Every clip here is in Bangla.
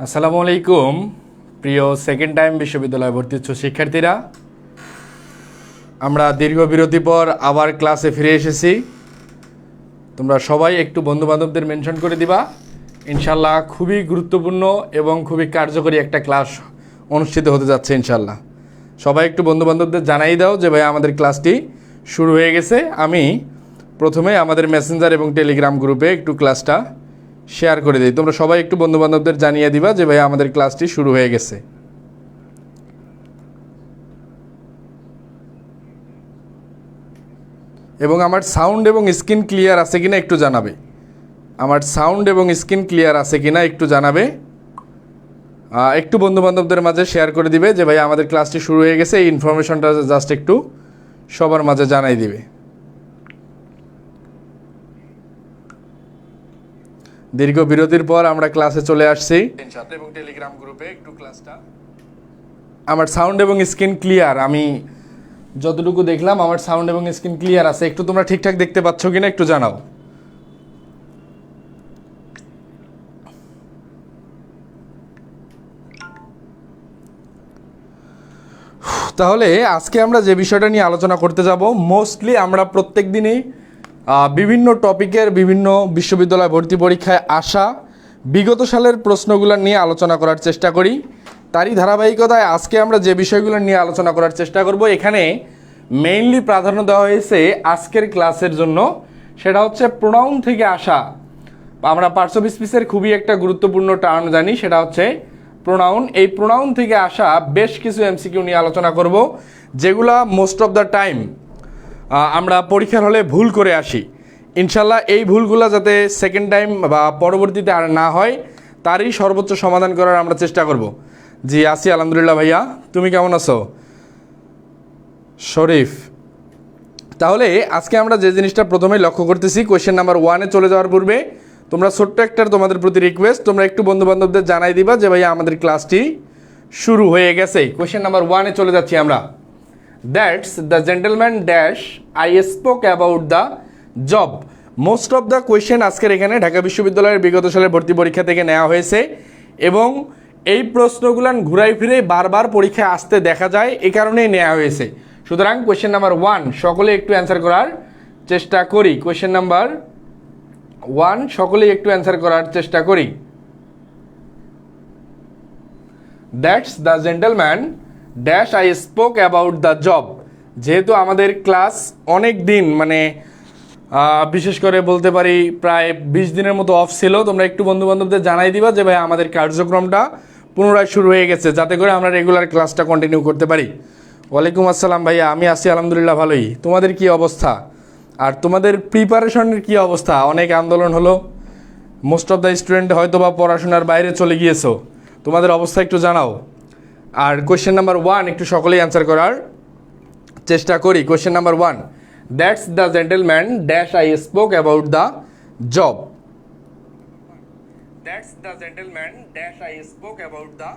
আসসালামু আলাইকুম প্রিয় সেকেন্ড টাইম বিশ্ববিদ্যালয়ে ভর্তি হচ্ছ শিক্ষার্থীরা, আমরা দীর্ঘ বিরতি পর আবার ক্লাসে ফিরে এসেছি। তোমরা সবাই একটু বন্ধুবান্ধবদের মেনশন করে দিবা। ইনশাল্লাহ খুবই গুরুত্বপূর্ণ এবং খুবই কার্যকরী একটা ক্লাস অনুষ্ঠিত হতে যাচ্ছে। ইনশাল্লাহ সবাই একটু বন্ধুবান্ধবদের জানাই দাও যে ভাই আমাদের ক্লাসটি শুরু হয়ে গেছে। আমি প্রথমে আমাদের মেসেঞ্জার এবং টেলিগ্রাম গ্রুপে একটু ক্লাসটা শেয়ার করে দিই। তোমরা সবাই একটু বন্ধুবান্ধবদের জানিয়ে দিবা যে ভাই আমাদের ক্লাসটি শুরু হয়ে গেছে। এবং আমার সাউন্ড এবং স্ক্রিন ক্লিয়ার আছে কিনা একটু জানাবে। আমার সাউন্ড এবং স্ক্রিন ক্লিয়ার আছে কিনা একটু জানাবে। একটু বন্ধুবান্ধবদের মাঝে শেয়ার করে দিবে যে ভাই আমাদের ক্লাসটি শুরু হয়ে গেছে। এই ইনফরমেশনটা জাস্ট একটু সবার মাঝে জানাই দিবে। দীর্ঘ বিরতির পর আমরা ক্লাসে চলে আসছি এবং টেলিগ্রাম গ্রুপে একটু ক্লাসটা আমার সাউন্ড এবং স্ক্রিন ক্লিয়ার, আমি যতটুকু দেখলাম আমার সাউন্ড এবং স্ক্রিন ক্লিয়ার আছে। একটু তোমরা ঠিকঠাক দেখতে পাচ্ছ কিনা একটু জানাও। তাহলে আজকে আমরা যে বিষয়টা নিয়ে আলোচনা করতে যাব, মোস্টলি আমরা প্রত্যেক দিনই বিভিন্ন টপিকের বিভিন্ন বিশ্ববিদ্যালয় ভর্তি পরীক্ষায় আসা বিগত সালের প্রশ্নগুলো নিয়ে আলোচনা করার চেষ্টা করি। তারই ধারাবাহিকতায় আজকে আমরা যে বিষয়গুলো নিয়ে আলোচনা করার চেষ্টা করব, এখানে মেইনলি প্রাধান্য দেওয়া হয়েছে আজকের ক্লাসের জন্য, সেটা হচ্ছে প্রোনাউন থেকে আসা। আমরা পার্টস অফ স্পিচের খুবই একটা গুরুত্বপূর্ণ টার্ম জানি, সেটা হচ্ছে প্রোনাউন। এই প্রোনাউন থেকে আসা বেশ কিছু এমসিকিউ নিয়ে আলোচনা করব, যেগুলা মোস্ট অফ দ্য টাইম আমরা পরীক্ষার হলে ভুল করে আসি। ইনশাল্লাহ এই ভুলগুলো যাতে সেকেন্ড টাইম বা পরবর্তীতে আর না হয়, তারই সর্বোচ্চ সমাধান করার আমরা চেষ্টা করব। জি আছি আলহামদুলিল্লাহ। ভাইয়া তুমি কেমন আছো? শরীফ। তাহলে আজকে আমরা যে জিনিসটা প্রথমেই লক্ষ্য করতেছি, কোয়েশ্চেন নাম্বার 1-এ চলে যাওয়ার পূর্বে তোমরা ছোট্ট একটা তোমাদের প্রতি রিকোয়েস্ট, তোমরা একটু বন্ধুবান্ধবদের জানাই দিবা যে ভাইয়া আমাদের ক্লাসটি শুরু হয়ে গেছে। কোয়েশ্চেন নাম্বার 1-এ চলে যাচ্ছি আমরা। That's the gentleman dash I spoke about the job. Most of the question আজকের এখানে ঢাকা বিশ্ববিদ্যালয়ের বিগত সালের ভর্তি পরীক্ষা থেকে নেওয়া হয়েছে এবং এই প্রশ্নগুলো ঘুরাই ফিরে বারবার পরীক্ষায় আসতে দেখা যায়, এই কারণেই নেওয়া হয়েছে। সুতরাং কোয়েশ্চেন নাম্বার 1 সকলে একটু অ্যান্সার করার চেষ্টা করি। কোয়েশ্চেন নাম্বার 1 সকলেই একটু অ্যান্সার করার চেষ্টা করি। That's the gentleman dash I spoke about the job. যেহেতু আমাদের ক্লাস অনেক দিন মানে বিশেষ করে বলতে পারি প্রায় 20 দিনের মতো অফ ছিল, তোমরা একটু বন্ধুবান্ধবদের জানাই দিবা যে ভাই আমাদের কার্যক্রমটা পুনরায় শুরু হয়ে গেছে, যাতে করে আমরা রেগুলার ক্লাসটা কন্টিনিউ করতে পারি। ওয়ালাইকুম আসসালাম ভাইয়া, আমি আছি আলহামদুলিল্লাহ ভালোই। তোমাদের কি অবস্থা আর তোমাদের প্রিপারেশনের কি অবস্থা? অনেক আন্দোলন হলো, মোস্ট অফ দ্য স্টুডেন্ট হয়তো বা পড়াশোনার বাইরে চলে গিয়েছো, তোমাদের অবস্থা একটু জানাও। আর কোয়েশ্চেন নাম্বার 1 একটু সকলেই অ্যান্সার করার চেষ্টা করি। Question number 1, that's the gentleman dash I spoke about the job. That's the gentleman dash I spoke about the.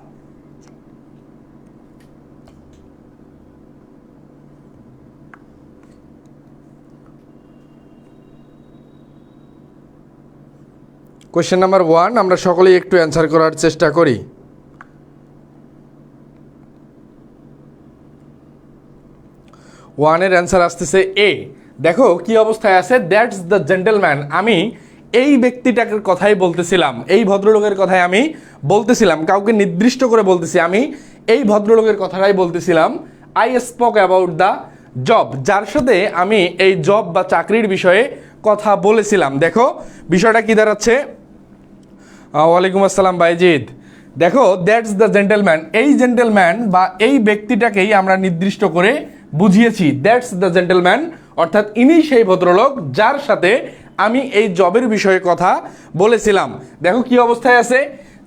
Question number 1 আমরা সকলেই একটু অ্যান্সার করার চেষ্টা করি। 1-এর অ্যান্সার আসতেছে এ। দেখো কি অবস্থায় আছে, দ্যাটস দ্য জেন্টলম্যান। আমি এই ব্যক্তিটাকে কথাই বলতেছিলাম, এই ভদ্রলোকের কথাই আমি বলতেছিলাম, কাউকে নির্দিষ্ট করে বলতেছি, আমি এই ভদ্রলোকের কথাটাই বলতেছিলাম। I spoke about the job, যার সাথে আমি এই জব বা চাকরির বিষয়ে কথা বলেছিলাম। দেখো বিষয়টা কি দাঁড়াচ্ছে। ওয়ালাইকুম আসসালাম বাইজিদ। দেখো দ্যাটস দ্য জেন্টলম্যান, এই জেন্টলম্যান বা এই ব্যক্তিটাকেই আমরা নির্দিষ্ট করে বুঝিয়েছি। দ্যাটস দ্য জেন্টলম্যান অর্থাৎ ইনি সেই ভদ্রলোক যার সাথে আমি এই জবের বিষয়ে কথা বলেছিলাম। দেখো কি অবস্থায় আছে,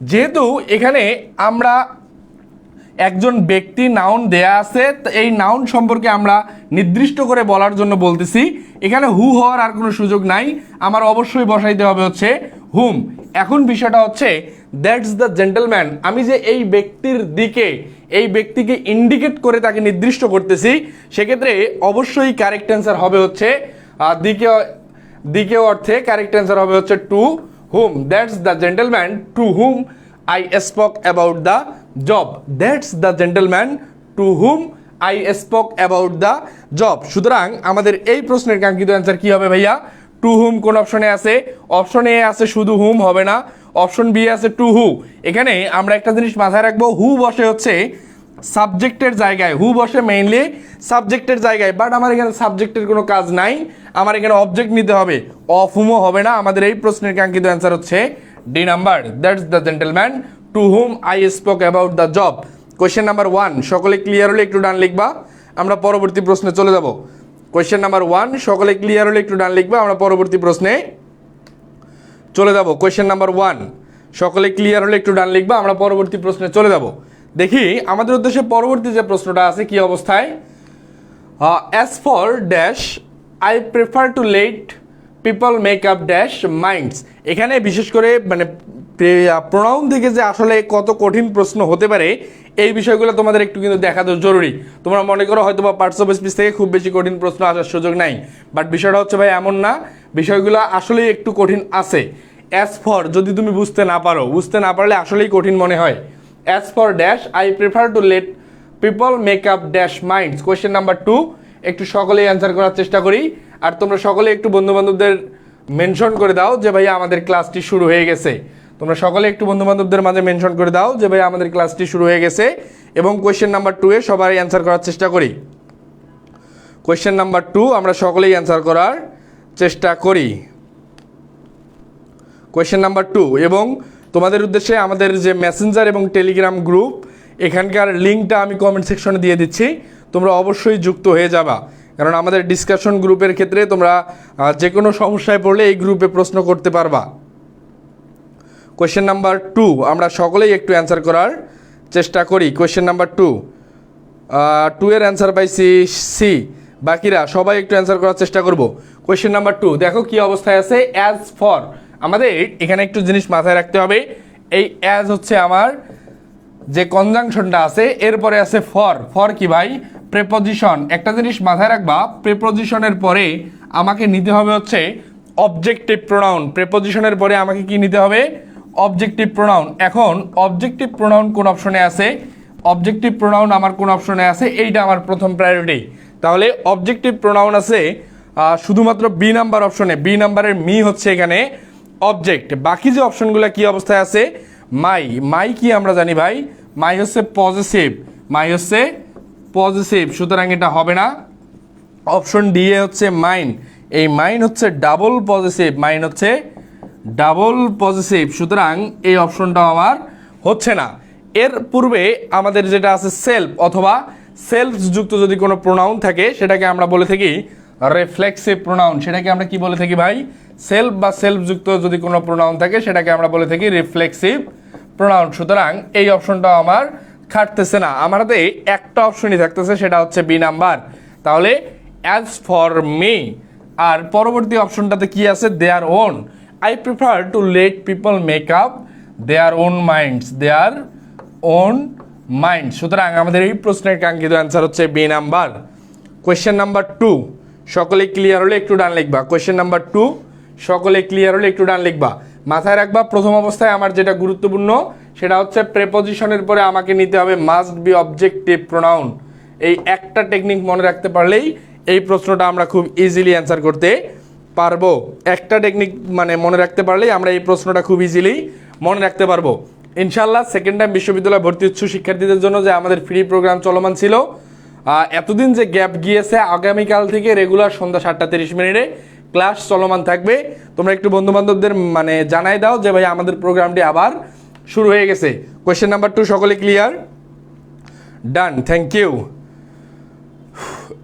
যেহেতু এখানে আমরা একজন ব্যক্তি নাউন দেয়া আছে, এই নাউন সম্পর্কে আমরা নির্দিষ্ট করে বলার জন্য বলতেছি। এখানে হু হওয়ার আর কোনো সুযোগ নাই, আমার অবশ্যই বসাইতে হবে হচ্ছে হুম। এখন বিষয়টা হচ্ছে দ্যাটস দ্য জেন্টলম্যান, আমি যে এই ব্যক্তির দিকে এই ব্যক্তিকে ইন্ডিকেট করে তাকে নির্দিষ্ট করতেছি, সেক্ষেত্রে অবশ্যই কারেক্ট অ্যান্সার হবে হচ্ছে দ্বিতীয় অর্থে কারেক্ট অ্যান্সার হবে হচ্ছে to whom. That's the gentleman to whom I spoke about the job, that's the gentleman to whom I spoke about the job. সুতরাং আমাদের এই প্রশ্নের কাঙ্ক্ষিত অ্যান্সার কি হবে ভাইয়া? টু হুম কোন অপশনে আছে? অপশন এ আছে শুধু হুম, হবে না। অপশন বি আছে টু হু। এখানে আমরা একটা জিনিস মাথায় রাখবো, হু বসে হচ্ছে সাবজেক্টের জায়গায়, হু বসে মেইনলি সাবজেক্টের জায়গায়, বাট আমার এখানে সাবজেক্টের কোনো কাজ নাই, আমার এখানে অবজেক্ট নিতে হবে, অফ হুমও হবে না। আমাদের এই প্রশ্নের কাঙ্ক্ষিত অ্যান্সার হচ্ছে D number, that's the gentleman to whom I spoke about the job. Question number 1 সকলে ক্লিয়ার হলে একটু ডান লিখবা, আমরা পরবর্তী প্রশ্নে চলে যাব। কোয়েশ্চেন নাম্বার 1 সকলে ক্লিয়ার হলে একটু ডান লিখবা, আমরা পরবর্তী প্রশ্নে চলে যাব। কোয়েশ্চেন নাম্বার 1 সকলে ক্লিয়ার হলে একটু ডান লিখবা, আমরা পরবর্তী প্রশ্নে চলে যাব। দেখি আমাদের উদ্দেশ্যে পরবর্তী যে প্রশ্নটা আছে কি অবস্থায়, as for dash I prefer to late people make up dash minds. এখানে বিশেষ করে মানে প্রোনাউন থেকে যে আসলে কত কঠিন প্রশ্ন হতে পারে এই বিষয়গুলো তোমাদের একটু কিন্তু দেখা তো জরুরি। তোমরা মনে করো হয়তো বা পার্টস অফ স্পিচ থেকে খুব বেশি কঠিন প্রশ্ন আসার সুযোগ নাই, বাট বিষয়টা হচ্ছে ভাই এমন না, বিষয়গুলো আসলেই একটু কঠিন আছে। অ্যাজ ফর যদি তুমি বুঝতে না পারো, বুঝতে না পারলে আসলেই কঠিন মনে হয়। As for dash I prefer to late people make up dash minds. Question number 2 একটু সকলেই অ্যান্সার করার চেষ্টা করি, আর তোমরা সকলে একটু বন্ধুবান্ধবদের মেনশন করে দাও যে ভাই আমাদের ক্লাসটি শুরু হয়ে গেছে। তোমরা সকলে একটু বন্ধুবান্ধবদের মাঝে মেনশন করে দাও যে ভাই আমাদের ক্লাসটি শুরু হয়ে গেছে, এবং কোয়েশ্চেন নাম্বার 2 এ সবাই অ্যান্সার করার চেষ্টা করি। কোয়েশ্চেন নাম্বার 2 আমরা সকলেই অ্যান্সার করার চেষ্টা করি। কোয়েশ্চেন নাম্বার 2, এবং তোমাদের উদ্দেশ্যে আমাদের যে মেসেঞ্জার এবং টেলিগ্রাম গ্রুপ, এখানকার লিঙ্কটা আমি কমেন্ট সেকশনে দিয়ে দিচ্ছি, তোমরা অবশ্যই যুক্ত হয়ে যাবা, কারণ আমাদের ডিসকাশন গ্রুপের ক্ষেত্রে তোমরা যে কোনো সমস্যায় পড়লে এই গ্রুপে প্রশ্ন করতে পারবা। কোয়েশ্চেন নাম্বার 2 আমরা সকলেই একটু অ্যান্সার করার চেষ্টা করি। কোয়েশ্চেন নাম্বার 2 এর অ্যান্সার পাইছি সি, বাকিরা সবাই একটু অ্যান্সার করার চেষ্টা করব। কোয়েশ্চেন নাম্বার 2 দেখো কি অবস্থায় আছে, অ্যাজ ফর। আমাদের এখানে একটু জিনিস মাথায় রাখতে হবে, এই অ্যাজ হচ্ছে আমার যে কনজাংশনটা আছে, এরপরে আছে ফর। ফর কি ভাই? প্রেপোজিশন। একটা জিনিস মাথায় রাখবা, প্রেপোজিশনের পরে আমাকে নিতে হবে হচ্ছে অবজেক্টিভ প্রোনাউন। প্রেপোজিশনের পরে আমাকে কি নিতে হবে? Objective pronoun. এখন অবজেক্টিভ প্রোনাউন কোন অপশনে আছে? অবজেক্টিভ প্রোনাউন আমার কোন অপশনে আছে? এইটা আমার প্রথম প্রায়োরিটি। তাহলে অবজেক্টিভ প্রোনাউন আছে শুধুমাত্র বি নাম্বার অপশনে। বি নাম্বারের মি হচ্ছে এখানে অবজেক্ট। বাকি যে অপশনগুলো কি অবস্থায় আছে? মাই। মাই কি আমরা জানি ভাই? মাই হচ্ছে পজিটিভ, মাই হচ্ছে পজিটিভ, সুতরাং এটা হবে না। অপশন ডি এ হচ্ছে মাইন। এই মাইন হচ্ছে ডাবল পজিটিভ, মাইন হচ্ছে ডাবল পজিটিভ, সুতরাং এই অপশনটাও আমার হচ্ছে না। এর পূর্বে আমাদের যেটা আছে সেলফ অথবা সেলফ যুক্ত যদি কোনো প্রোনাউন থাকে সেটাকে আমরা বলে থাকি রিফ্লেক্সিভ প্রোনাউন। সেটাকে আমরা কি বলে থাকি ভাই? সেলফ বা সেলফ যুক্ত যদি কোনো প্রোনাউন থাকে সেটাকে আমরা বলে থাকি রিফ্লেক্সিভ প্রোনাউন। সুতরাং এই অপশনটাও আমার খাটতেছে না, আমার হাতে একটা অপশনই থাকতেছে, সেটা হচ্ছে বি নাম্বার। তাহলে অ্যাজ ফর মি, আর পরবর্তী অপশনটাতে কি আছে? Their own. I prefer to late people make up their own minds, their own mind. সুতরাং আমাদের এই প্রশ্নের কাঙ্ক্ষিত অ্যান্সার হচ্ছে বি নাম্বার। কোয়েশ্চেন নাম্বার 2 সকলে ক্লিয়ার হলে একটু ডান লিখবা। কোয়েশ্চেন নাম্বার 2 সকলে ক্লিয়ার হলে একটু ডান লিখবা। মাথায় রাখবা প্রথম অবস্থায় আমার যেটা গুরুত্বপূর্ণ সেটা হচ্ছে প্রেপোজিশনের পরে আমাকে নিতে হবে মাস্ট বি অবজেক্টিভ প্রোনাউন। এই একটা টেকনিক মনে রাখতে পারলেই এই প্রশ্নটা আমরা খুব ইজিলি অ্যান্সার করতে পারবো। একটা টেকনিক মানে মনে রাখতে পারলেই আমরা এই প্রশ্নটা খুব ইজিলি মনে রাখতে পারবো ইনশাল্লাহ। সেকেন্ড টাইম বিশ্ববিদ্যালয় ভর্তি ইচ্ছুক শিক্ষার্থীদের জন্য যে আমাদের ফ্রি প্রোগ্রাম চলমান ছিল, এতদিন যে গ্যাপ গিয়েছে, আগামীকাল থেকে রেগুলার সন্ধ্যা 7:30 ক্লাস চলমান থাকবে। তোমরা একটু বন্ধুবান্ধবদের মানে জানাই দাও যে ভাই আমাদের প্রোগ্রামটি আবার শুরু হয়ে গেছে। কোয়েশ্চেন নাম্বার 2 সকলে ক্লিয়ার? Done, thank you.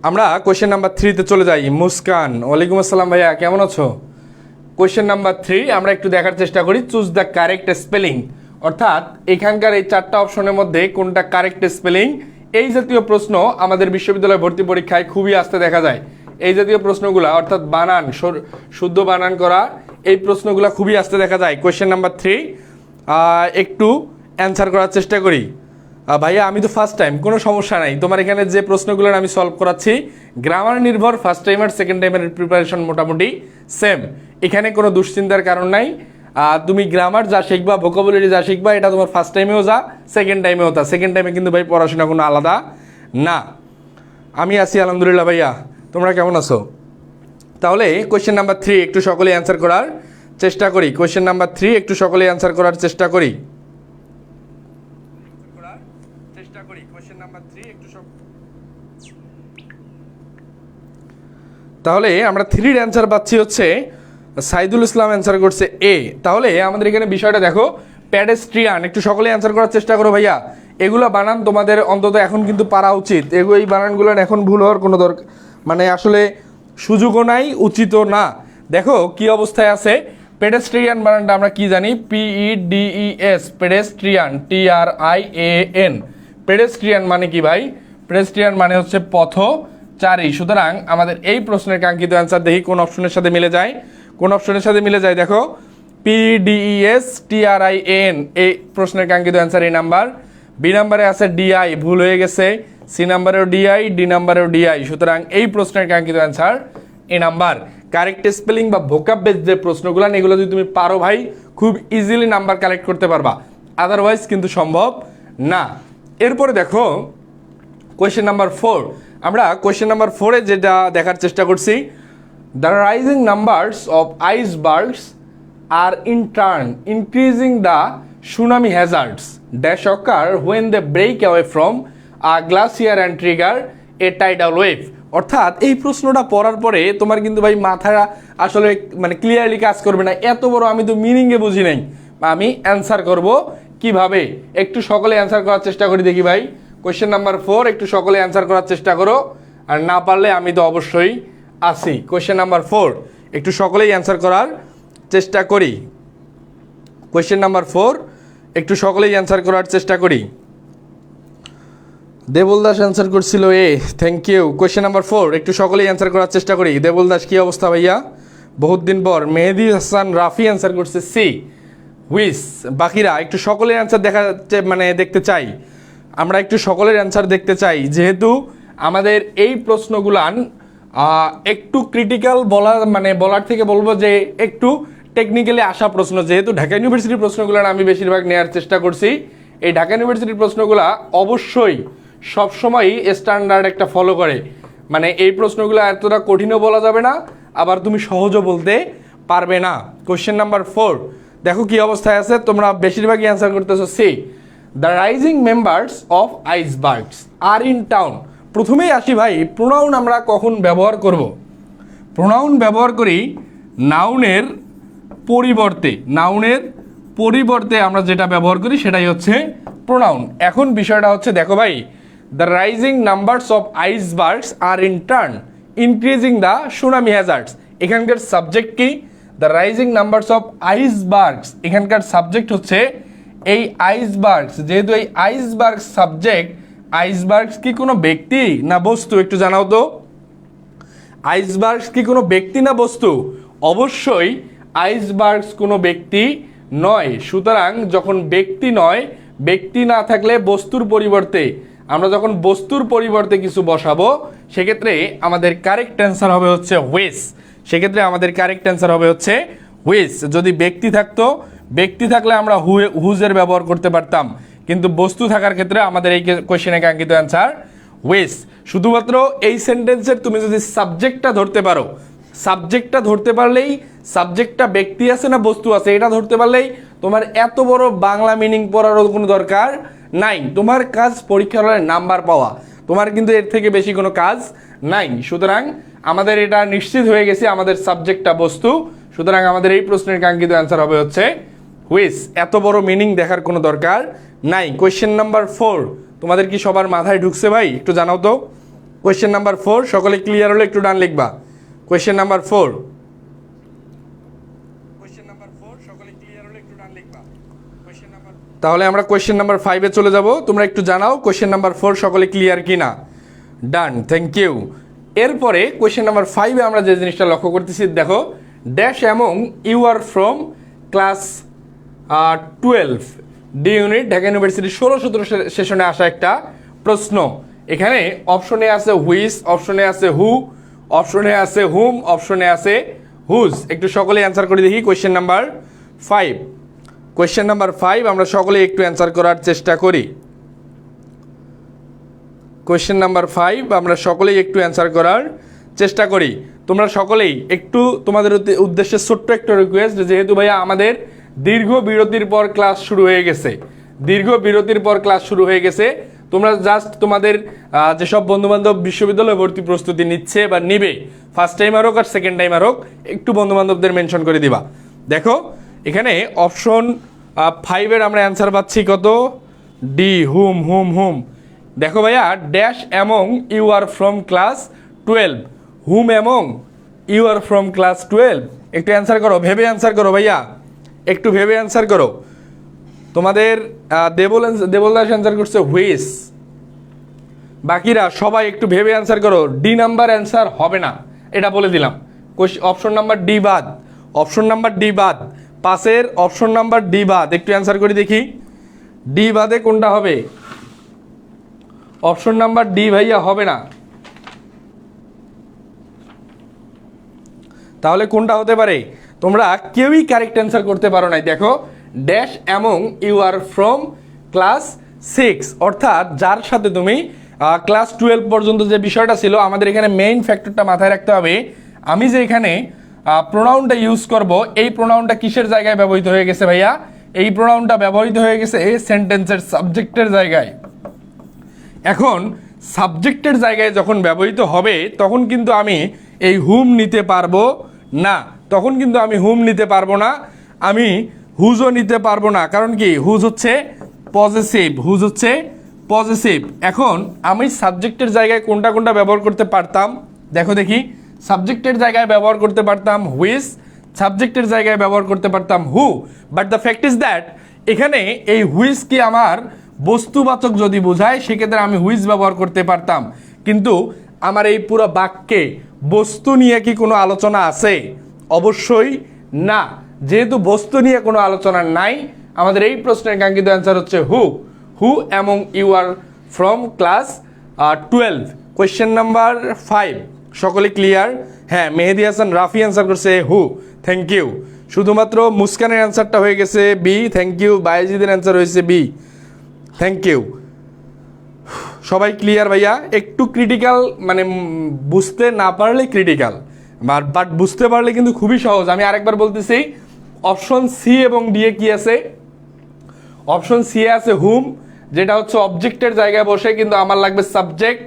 আমরা কোয়েশ্চেন নাম্বার 3-তে চলে যাই। মুস্কান, ওয়ালাইকুম আসসালাম ভাইয়া, কেমন আছো? কোয়েশ্চেন নাম্বার 3 আমরা একটু দেখার চেষ্টা করি, চুজ দ্য কারেক্ট স্পেলিং, অর্থাৎ এখানকার এই 4টা অপশনের মধ্যে কোনটা কারেক্ট স্পেলিং। এই জাতীয় প্রশ্ন আমাদের বিশ্ববিদ্যালয় ভর্তি পরীক্ষায় খুবই আস্তে দেখা যায়। এই জাতীয় প্রশ্নগুলো অর্থাৎ বানান, শুদ্ধ বানান করা, এই প্রশ্নগুলো খুবই আস্তে দেখা যায়। কোয়েশ্চেন নাম্বার 3 একটু অ্যান্সার করার চেষ্টা করি। ভাইয়া আমি তো ফার্স্ট টাইম, কোনো সমস্যা নাই, তোমার এখানে যে প্রশ্নগুলোর আমি সলভ করাচ্ছি গ্রামার নির্ভর, ফার্স্ট টাইম আর সেকেন্ড টাইমের প্রিপারেশন মোটামুটি সেম, এখানে কোনো দুশ্চিন্তার কারণ নাই। তুমি গ্রামার যা শিখবা, ভোকাবুলারি যা শিখবা, এটা তোমার ফার্স্ট টাইমেও যা, সেকেন্ড টাইমেও তা। সেকেন্ড টাইমে কিন্তু ভাই পড়াশোনা কোনো আলাদা না। আমি আছি আলহামদুলিল্লাহ। ভাইয়া তোমরা কেমন আছো? তাহলে কোয়েশ্চেন নাম্বার 3 একটু সকলে অ্যান্সার করার চেষ্টা করি। কোয়েশ্চেন নাম্বার 3 একটু সকলে অ্যান্সার করার চেষ্টা করি। তাহলে আমরা 3-র অ্যান্সার পাচ্ছি হচ্ছে সাইদুল ইসলাম অ্যান্সার করছে এ। তাহলে আমাদের এখানে বিষয়টা দেখো, প্যাডেস্ট্রিয়ান। একটু সকলে অ্যান্সার করার চেষ্টা করো ভাইয়া। এগুলো বানান তোমাদের অন্তত এখন কিন্তু পারা উচিত। এই বানানগুলো এখন ভুল হওয়ার কোনো দরকার মানে আসলে সুযোগও নাই, উচিতও না। দেখো কি অবস্থায় আছে। পেডেস্ট্রিয়ান বানানটা আমরা কি জানি? PEDES, pedestrian, TRIAN। পেডেস্ট্রিয়ান মানে কি ভাই? পেডেস্ট্রিয়ান মানে হচ্ছে পথচারী। সুতরাং আমাদের এই প্রশ্নের কাঙ্ক্ষিত অ্যান্সার দেখি কোন অপশনের সাথে মিলে যায়। কোন অপশনের সাথে মিলে যায় দেখো, PDES TRIAN, এই প্রশ্নের কাঙ্ক্ষিত অ্যান্সার এই নাম্বার। বি নাম্বারে আছে DI, ভুল হয়ে গেছে। সি নাম্বারেও DI, ডি নাম্বারেও DI। সুতরাং এই প্রশ্নের কাঙ্ক্ষিত answer A number. Correct spelling বা ভোকাব বেস যে প্রশ্নগুলো, এগুলো যদি তুমি পারো ভাই, খুব ইজিলি নাম্বার কালেক্ট করতে পারবা। আদারওয়াইজ কিন্তু সম্ভব না। এরপরে দেখো কোয়েশ্চেন নাম্বার 4। আমরা কোয়েশ্চেন নাম্বার 4-এ যেটা দেখার চেষ্টা করছি, the rising numbers of icebergs are in turn increasing the tsunami hazards dash occur when they break away from a glacier and trigger a tidal wave. অর্থাৎ এই প্রশ্নটা পড়ার পরে তোমার কিন্তু ভাই মাথা আসলে মানে ক্লিয়ারলি কাজ করবে না। এত বড় আমি তো মিনিংয়ে বুঝি নাই, আমি অ্যান্সার করব কিভাবে। একটু সকলে অ্যান্সার করার চেষ্টা করি দেখি ভাই। কোয়েশ্চেন নাম্বার 4 একটু সকলে অ্যান্সার করার চেষ্টা করো, আর না পারলে আমি তো অবশ্যই আছি। কোয়েশ্চেন নাম্বার 4 একটু সকলেই অ্যান্সার করার চেষ্টা করি। কোয়েশ্চেন নাম্বার 4 একটু সকলেই অ্যান্সার করার চেষ্টা করি। দেবল দাস অ্যান্সার করছিল এ, থ্যাংক ইউ। কোয়েশ্চেন নাম্বার 4 একটু সকলেই অ্যান্সার করার চেষ্টা করি। দেবল দাস কি অবস্থা ভাইয়া, বহুত দিন পর। মেহেদি হাসান রাফি অ্যান্সার করছে সি, হুইস। বাকিরা একটু সকলের অ্যান্সার মানে দেখতে চাই, আমরা একটু সকলের অ্যান্সার দেখতে চাই। যেহেতু আমাদের এই প্রশ্নগুলান একটু ক্রিটিক্যাল বলার থেকে বলবো যে একটু টেকনিক্যালি আসা প্রশ্ন। যেহেতু ঢাকা ইউনিভার্সিটির প্রশ্নগুলো আমি বেশিরভাগ নেওয়ার চেষ্টা করছি। এই ঢাকা ইউনিভার্সিটির প্রশ্নগুলো অবশ্যই সবসময়ই স্ট্যান্ডার্ড একটা ফলো করে। মানে এই প্রশ্নগুলো এতটা কঠিনও বলা যাবে না, আবার তুমি সহজও বলতে পারবে না। কোয়েশ্চেন নাম্বার 4 দেখো কি অবস্থায় আছে। তোমরা বেশিরভাগই অ্যান্সার করতেছো C, the rising members of icebergs are in town. প্রথমেই আসি ভাই, প্রোনাউন আমরা কখন ব্যবহার করব? প্রোনাউন ব্যবহার করি নাউনের পরিবর্তে। নাউনের পরিবর্তে আমরা যেটা ব্যবহার করি সেটাই হচ্ছে প্রোনাউন। এখন বিষয়টা হচ্ছে দেখো ভাই, the rising numbers of icebergs are in turn increasing the tsunami hazards. এখানকার সাবজেক্ট কি? The rising numbers of icebergs, এখানকার সাবজেক্ট হচ্ছে এই আইসবার্গস। যেহেতু এই আইসবার্গ সাবজেক্ট, আইসবার্গস কি কোনো ব্যক্তি না বস্তু? একটু জানাও তো, আইসবার্গস কি কোনো ব্যক্তি না বস্তু? অবশ্যই আইসবার্গস কোনো ব্যক্তি নয়। সুতরাং যখন ব্যক্তি নয়, ব্যক্তি না থাকলে বস্তুর পরিবর্তে আমরা যখন বস্তুর পরিবর্তে কিছু বসাবো, সেক্ষেত্রে আমাদের কারেক্ট অ্যান্সার হবে হচ্ছে হুইস। সেক্ষেত্রে আমাদের কারেক্ট অ্যান্সার হবে হচ্ছে হুইস। যদি ব্যক্তি থাকতো, ব্যক্তি থাকলে আমরা হুজের ব্যবহার করতে পারতাম, কিন্তু বস্তু থাকার ক্ষেত্রে আমাদের এই কোয়েশ্চেনে কাঙ্ক্ষিত অ্যান্সার হুইস। শুধুমাত্র এই সেন্টেন্সের তুমি যদি সাবজেক্টটা ধরতে পারো, সাবজেক্টটা ধরতে পারলেই, সাবজেক্টটা ব্যক্তি আছে না বস্তু আছে এটা ধরতে পারলেই তোমার এত বড় বাংলা মিনিং পড়ারও কোনো দরকার নাই। তোমার কাজ পরীক্ষার হলে নাম্বার পাওয়া, তোমার কিন্তু এর থেকে বেশি কোনো কাজ নাই। সুতরাং আমাদের এটা নিশ্চিত হয়ে গেছে, আমাদের সাবজেক্টটা বস্তু। সুতরাং আমাদের এই প্রশ্নের কাঙ্ক্ষিত অ্যান্সার হবে হচ্ছে হুইস। এত বড় মিনিং দেখার কোনো দরকার নাই। কোয়েশ্চেন নাম্বার 4 তোমাদের কি সবার মাথায় ঢুকছে ভাই? একটু জানাও তো। কোয়েশ্চেন নাম্বার 4 সকলে ক্লিয়ার হলে একটু ডান লিখবা। কোয়েশ্চেন নাম্বার 4, সকলে ক্লিয়ার হলে একটু ডান লিখবা। তাহলে আমরা কোয়েশ্চেন নাম্বার 5-এ চলে যাব। তোমরা একটু জানাও কোয়েশ্চেন নাম্বার 4 সকলে ক্লিয়ার কিনা। Done, thank you. এরপরে কোয়েশ্চেন নাম্বার 5-এ আমরা যে জিনিসটা লক্ষ্য করতেছি, দেখো, dash among you are from class 12 D unit Dhaka university 16-17 সেশনে আসা একটা প্রশ্ন। এখানে অপশনে আছে হুইস, অপশনে আছে হু, অপশনে আছে হুম, অপশনে আছে হুজ। একটু সকলে অ্যান্সার করে দেখি। Question number 5। কোয়েশ্চেন নাম্বার 5 আমরা সকলেই একটু অ্যান্সার করার চেষ্টা করি। কোয়েশ্চেন নাম্বার 5 আমরা সকলেই একটু অ্যান্সার করার চেষ্টা করি। তোমরা সকলেই একটু তোমাদের উদ্দেশ্যে ছোট্ট একটা রিকোয়েস্ট, যেহেতু ভাইয়া আমাদের দীর্ঘ বিরতির পর ক্লাস শুরু হয়ে গেছে, তোমরা জাস্ট তোমাদের যেসব বন্ধুবান্ধব বিশ্ববিদ্যালয়ে ভর্তি প্রস্তুতি নিচ্ছে বা নিবে, ফার্স্ট টাইমার হোক আর সেকেন্ড টাইমার হোক, একটু বন্ধুবান্ধবদের মেনশন করে দিবা। দেখো এখানে অপশন 5-এর আমরা অ্যান্সার পাচ্ছি কত, ডি, হুম হুম হুম। দেখো ভাইয়া, dash among you are from class 12, whom among you are from class 12। একটু অ্যান্সার করো, ভেবে অ্যান্সার করো ভাইয়া, একটু ভেবে অ্যান্সার করো। তোমাদের দেবলদাস অ্যান্সার করছে হুইস, বাকিরা সবাই একটু ভেবে অ্যান্সার করো। ডি নাম্বার অ্যান্সার হবে না, এটা বলে দিলাম। অপশন নাম্বার ডি বাদ, অপশন নাম্বার ডি বাদ, পাশের অপশন নাম্বার ডি বাদ। একটু অ্যান্সার করি দেখি, ডি বাদে কোনটা হবে? অপশন নাম্বার ডি ভাইয়া হবে না, তাহলে কোনটা হতে পারে? তোমরা কেউই কারেক্ট অ্যান্সার করতে পারো নাই। দেখো, dash among you are from class 6, অর্থাৎ যার সাথে তুমি ক্লাস 12 পর্যন্ত যে বিষয়টা ছিল, আমাদের এখানে মেইন ফ্যাক্টরটা মাথায় রাখতে হবে। আমি যে এখানে প্রোনাউনটা ইউজ করব, এই প্রোনাউনটা কিসের জায়গায় ব্যবহৃত হয়ে গেছে ভাইয়া? এই প্রোনাউনটা ব্যবহৃত হয়ে গেছে এই সেন্টেন্সের সাবজেক্টের জায়গায়। এখন সাবজেক্টের জায়গায় যখন ব্যবহৃত হবে, তখন কিন্তু আমি এই হুম নিতে পারবো না, আমি হুজও নিতে পারবো না। কারণ কি? হুজ হচ্ছে পজিটিভ। এখন আমি সাবজেক্টের জায়গায় কোনটা কোনটা ব্যবহার করতে পারতাম দেখো দেখি। সাবজেক্টের জায়গায় ব্যবহার করতে পারতাম হুইজ, সাবজেক্টের জায়গায় ব্যবহার করতে পারতাম who. But the fact is that এখানে এই হুইজ কি আমার বস্তুবাচক যদি বোঝায়, সেক্ষেত্রে আমি হুইজ ব্যবহার করতে পারতাম। কিন্তু আমার এই পুরো বাক্যে বস্তু নিয়ে কি কোনো আলোচনা আছে? অবশ্যই না। যেহেতু বস্তু নিয়ে কোনো আলোচনা নাই, আমাদের এই প্রশ্নের কাঙ্ক্ষিত অ্যান্সার হচ্ছে who among you are from class 12। Question number 5 সকলে ক্লিয়ার? হ্যাঁ, মেহেদি হাসান রাফি অ্যান্সার করছে হু, থ্যাংক ইউ। শুধুমাত্র মুস্কানের অ্যান্সারটা হয়ে গেছে বি, থ্যাংক ইউ। বায়েজিদের অ্যান্সার হয়েছে বি, থ্যাংক ইউ। সবাই ক্লিয়ার ভাইয়া? একটু ক্রিটিক্যাল, মানে বুঝতে না পারলে ক্রিটিক্যাল, বাট বুঝতে পারলে কিন্তু খুবই সহজ। আমি আরেকবার বলতেছি, অপশন সি এবং ডি এ কি আছে? অপশন সি এ আছে হুম, যেটা হচ্ছে অবজেক্টের জায়গায় বসে, কিন্তু আমার লাগবে সাবজেক্ট।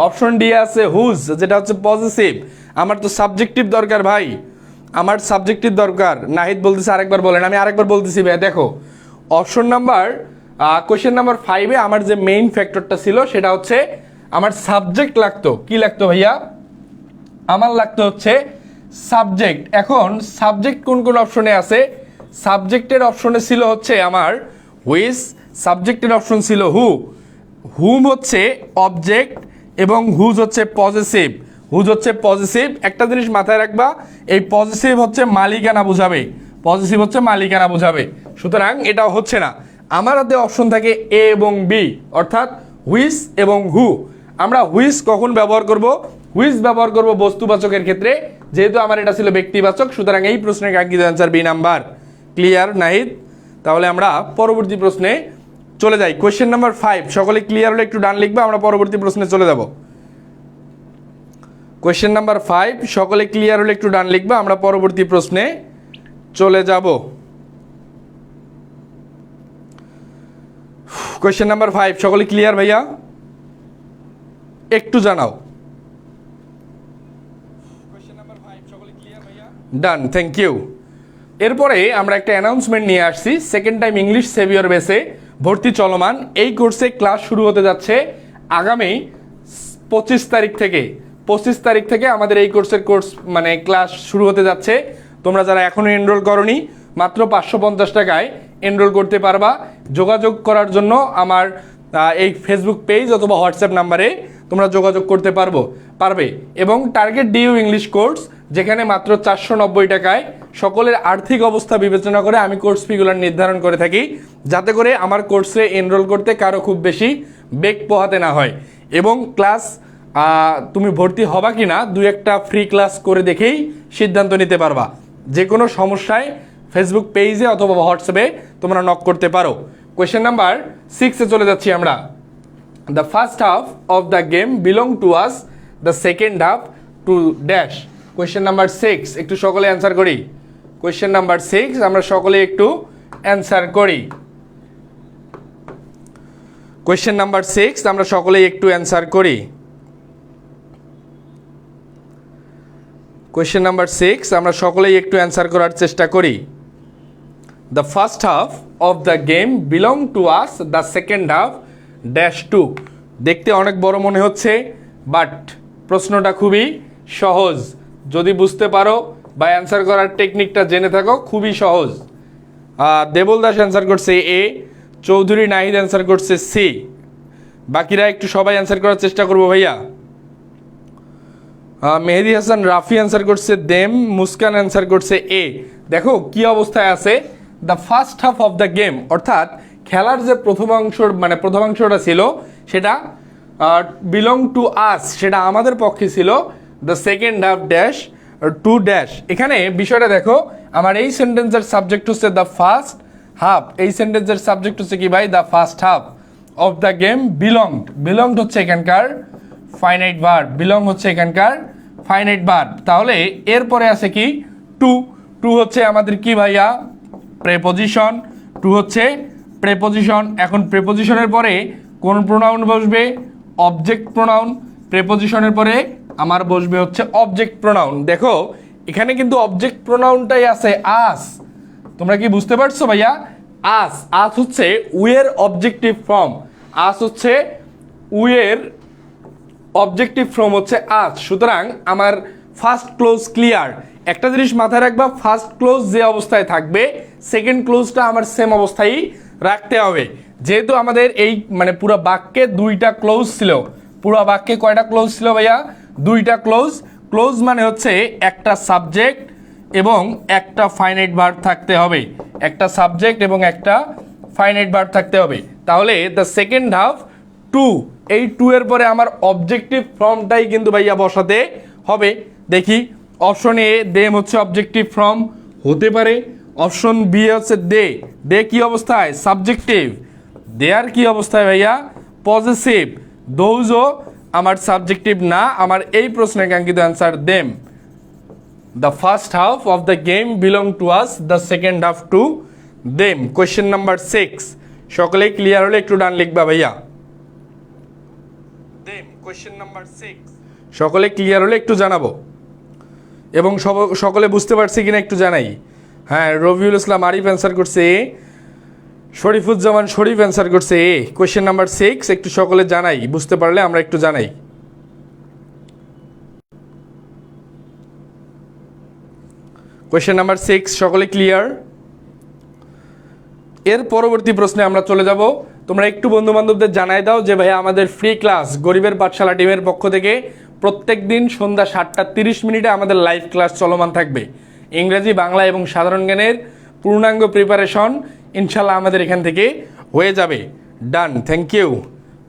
অপশন ডি আছে হুজ, যেটা হচ্ছে পজিটিভ। আমার তো সাবজেক্টিভ দরকার ভাই, আমার সাবজেক্টিভ দরকার। নাহিদ বলতেছে আরেকবার বলেন। আমি আরেকবার বলতেছি ভাই, দেখো অপশন নাম্বার কোয়েশ্চেন নাম্বার 5-এ আমার যে মেইন ফ্যাক্টরটা ছিল, সেটা হচ্ছে আমার সাবজেক্ট লাগতো। কি লাগতো ভাইয়া? আমার লাগতো হচ্ছে সাবজেক্ট। এখন সাবজেক্ট কোন কোন অপশনে আছে? সাবজেক্টের অপশনে ছিল হচ্ছে আমার হুইজ, সাবজেক্টের অপশন ছিল হুম হচ্ছে অবজেক্ট, এবং হুজ হচ্ছে পজিটিভ। একটা জিনিস মাথায় রাখবা, এই পজিটিভ হচ্ছে মালিকানা বোঝাবে, সুতরাং এটাও হচ্ছে না। আমার হাতে অপশন থাকে এ এবং বি, অর্থাৎ হুইজ এবং হু। আমরা হুইজ কখন ব্যবহার করব? হুইজ ব্যবহার করব বস্তুবাচকের ক্ষেত্রে, যেহেতু আমার এটা ছিল ব্যক্তিবাচক। সুতরাং এই প্রশ্নের কাঙ্ক্ষিত answer B number. Clear Nahid? তাহলে আমরা পরবর্তী প্রশ্নে চলে যাই। কোয়েশ্চেন নাম্বার 5 সকলে ক্লিয়ার হলে একটু ডান লিখবে, আমরা পরবর্তী প্রশ্নে চলে যাব। কোয়েশ্চেন নাম্বার 5 সকলে ক্লিয়ার হলে একটু ডান লিখবে, আমরা পরবর্তী প্রশ্নে চলে যাব। কোয়েশ্চেন নাম্বার 5 সকলে ক্লিয়ার ভাইয়া? একটু জানাও। ডান, থ্যাংক ইউ। এরপরে আমরা একটা অ্যানাউন্সমেন্ট নিয়ে আসছি। সেকেন্ড টাইম ইংলিশ সেভিয়র বেসে ভর্তি চলমান। এই কোর্সে ক্লাস শুরু হতে যাচ্ছে আগামী 25 তারিখ থেকে আমাদের এই কোর্সের ক্লাস শুরু হতে যাচ্ছে। তোমরা যারা এখনো এনরোল করনি, মাত্র 550 টাকায় এনরোল করতে পারবা। যোগাযোগ করার জন্য আমার এই ফেসবুক পেজ অথবা হোয়াটসঅ্যাপ নাম্বারে তোমরা যোগাযোগ করতে পারবে। এবং টার্গেট ডিইউ ইংলিশ কোর্স, যেখানে মাত্র 490 টাকায় সকলের আর্থিক অবস্থা বিবেচনা করে আমি কোর্স ফিগুলো নির্ধারণ করে থাকি, যাতে করে আমার কোর্সে এনরোল করতে কারো খুব বেশি বেগ পোহাতে না হয়। এবং ক্লাস তুমি ভর্তি হবা কি না, 2-1টা ফ্রি ক্লাস করে দেখেই সিদ্ধান্ত নিতে পারবা। যে কোনো সমস্যায় ফেসবুক পেজে অথবা হোয়াটসঅ্যাপে তোমরা নক করতে পারো। কোয়েশ্চেন নাম্বার 6-এ চলে যাচ্ছি আমরা। The first half of the game belong to us, the second half to dash. Question number 6 একটু সকলে অ্যান্সার করি। কোয়েশ্চেন নাম্বার 6 আমরা সকলে একটু অ্যান্সার করি। কোয়েশ্চেন নাম্বার 6 আমরা সকলেই একটু অ্যান্সার করি। কোয়েশ্চেন নাম্বার 6 আমরা সকলেই একটু অ্যান্সার করার চেষ্টা করি। The first half of the game belong to us, the second half dash to. দেখতে অনেক বড় মনে হচ্ছে, বাট প্রশ্নটা খুবই সহজ যদি বুঝতে পারো বা অ্যান্সার করার টেকনিকটা জেনে থাকো, খুবই সহজ। দেবল দাস অ্যান্সার করছে এ, চৌধুরী নাহিদ অ্যান্সার করছে সি। বাকিরা একটু সবাই অ্যান্সার করার চেষ্টা করবো ভাইয়া। মেহেদি হাসান রাফি অ্যান্সার করছে দেম, মুস্কান অ্যান্সার করছে এ। দেখো কি অবস্থায় আছে, the first half of the game, অর্থাৎ খেলার যে প্রথমাংশটা ছিল সেটা বিলং টু আস, সেটা আমাদের পক্ষে ছিল। The second half dash to dash. এখানে বিষয়টা দেখো, আমার এই সেন্টেন্সের সাবজেক্ট হচ্ছে দ্য ফার্স্ট হাফ, এই সেন্টেন্সের সাবজেক্ট হচ্ছে কি ভাই, the first half of the game belonged হচ্ছে এখানকার ফাইনাইট ভার্ব, বিলং হচ্ছে এখানকার ফাইনাইট ভার্ব। তাহলে এরপরে আছে কি টু হচ্ছে আমাদের কি ভাইয়া, প্রেপোজিশন। টু হচ্ছে প্রেপোজিশন। এখন প্রেপোজিশনের পরে কোন প্রোনাউন বসবে, অবজেক্ট প্রোনাউন। প্রেপোজিশনের পরে আমার বসবে হচ্ছে অবজেক্ট প্রোনাউন। দেখো এখানে কিন্তু অবজেক্ট প্রোনাউনটাই আছে আস, তোমরা কি বুঝতে পারছো ভাইয়া? আস হচ্ছে উয়ের অবজেক্টিভ ফর্ম, আস হচ্ছে উয়ের অবজেক্টিভ ফর্ম হচ্ছে আস। সুতরাং আমার ফার্স্ট ক্লোজ ক্লিয়ার। একটা জিনিস মাথায় রাখবা, ফার্স্ট ক্লোজ যে অবস্থায় থাকবে সেকেন্ড ক্লোজটা আমার সেম অবস্থায় রাখতে হবে। যেহেতু আমাদের এই পুরো বাক্যে দুইটা ক্লোজ ছিল, পুরো বাক্যে কয়টা ক্লোজ ছিল ভাইয়া? দুইটা ক্লোজ। ক্লোজ মানে হচ্ছে একটা সাবজেক্ট এবং একটা ফাইনাইট ভার্ব থাকতে হবে, একটা সাবজেক্ট এবং একটা ফাইনাইট ভার্ব থাকতে হবে। তাহলে দ্য সেকেন্ড হাফ টু, এই টু এর পরে আমার অবজেক্টিভ ফর্মটাই কিন্তু ভাইয়া বসাতে হবে। দেখি অপশন এ দেম হচ্ছে অবজেক্টিভ ফর্ম, হতে পারে। অপশন বি হচ্ছে দে কি অবস্থায়, সাবজেক্টিভ। দেয়ার কি অবস্থায় ভাইয়া, পজেসিভ। দোজও আমার সাবজেক্টিভ না, আমার এই প্রশ্নের কাঙ্ক্ষিত answer them. The first half of the game belong to us, the second half to them. Question number 6 সকলেই ক্লিয়ার হলে একটু ডান লিখবা ভাইয়া। কোয়েশ্চেন নাম্বার 6 সকলে ক্লিয়ার হলে একটু জানাবো, এবং সকলে বুঝতে পারছি কিনা একটু জানাই। হ্যাঁ, রবিউল ইসলাম আরিফ অ্যান্সার করছে এ, শরীফুজ্জামান শরীফ অ্যান্সার করছে এ। কোয়েশ্চেন নাম্বার 6 একটু সকলে জানাই, বুঝতে পারলে আমরা একটু জানাই। কোয়েশ্চেন নাম্বার 6 সকলে ক্লিয়ার। এর পরবর্তী প্রশ্নে আমরা চলে যাব। তোমরা একটু বন্ধু বান্ধবদের জানাই দাও যে ভাইয়া আমাদের ফ্রি ক্লাস গরিবের পাঠশালা টিমের পক্ষ থেকে প্রত্যেক দিন সন্ধ্যা 7:30 আমাদের লাইভ ক্লাস চলমান থাকবে। ইংরেজি, বাংলা এবং সাধারণ জ্ঞানের পূর্ণাঙ্গ প্রিপারেশন ইনশাল্লাহ আমাদের এখান থেকে হয়ে যাবে। ডান, থ্যাংক ইউ।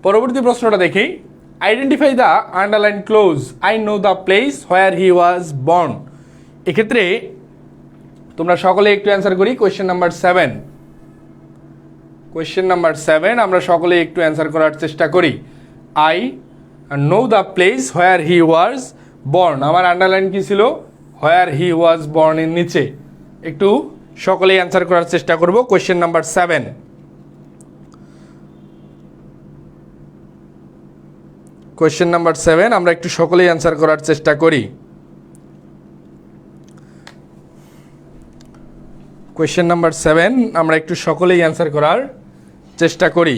পরবর্তী প্রশ্নটা দেখি। Identify the underline close, I know the place where he was born. এক্ষেত্রে তোমরা সকলে একটু অ্যান্সার করি। কোয়েশ্চেন নাম্বার 7, কোয়েশ্চেন নাম্বার 7 আমরা সকলে একটু অ্যান্সার করার চেষ্টা করি। I know the place where he was born, আমার আন্ডারলাইন কি ছিল, হোয়ার হি ওয়াজ বর্ন এর নিচে। একটু সকলেই অ্যান্সার করার চেষ্টা করব। কোয়েশ্চেন নাম্বার 7, কোয়েশ্চেন নাম্বার 7 আমরা একটু সকলেই অ্যান্সার করার চেষ্টা করি। কোয়েশ্চেন নাম্বার 7 আমরা একটু সকলেই অ্যান্সার করার চেষ্টা করি।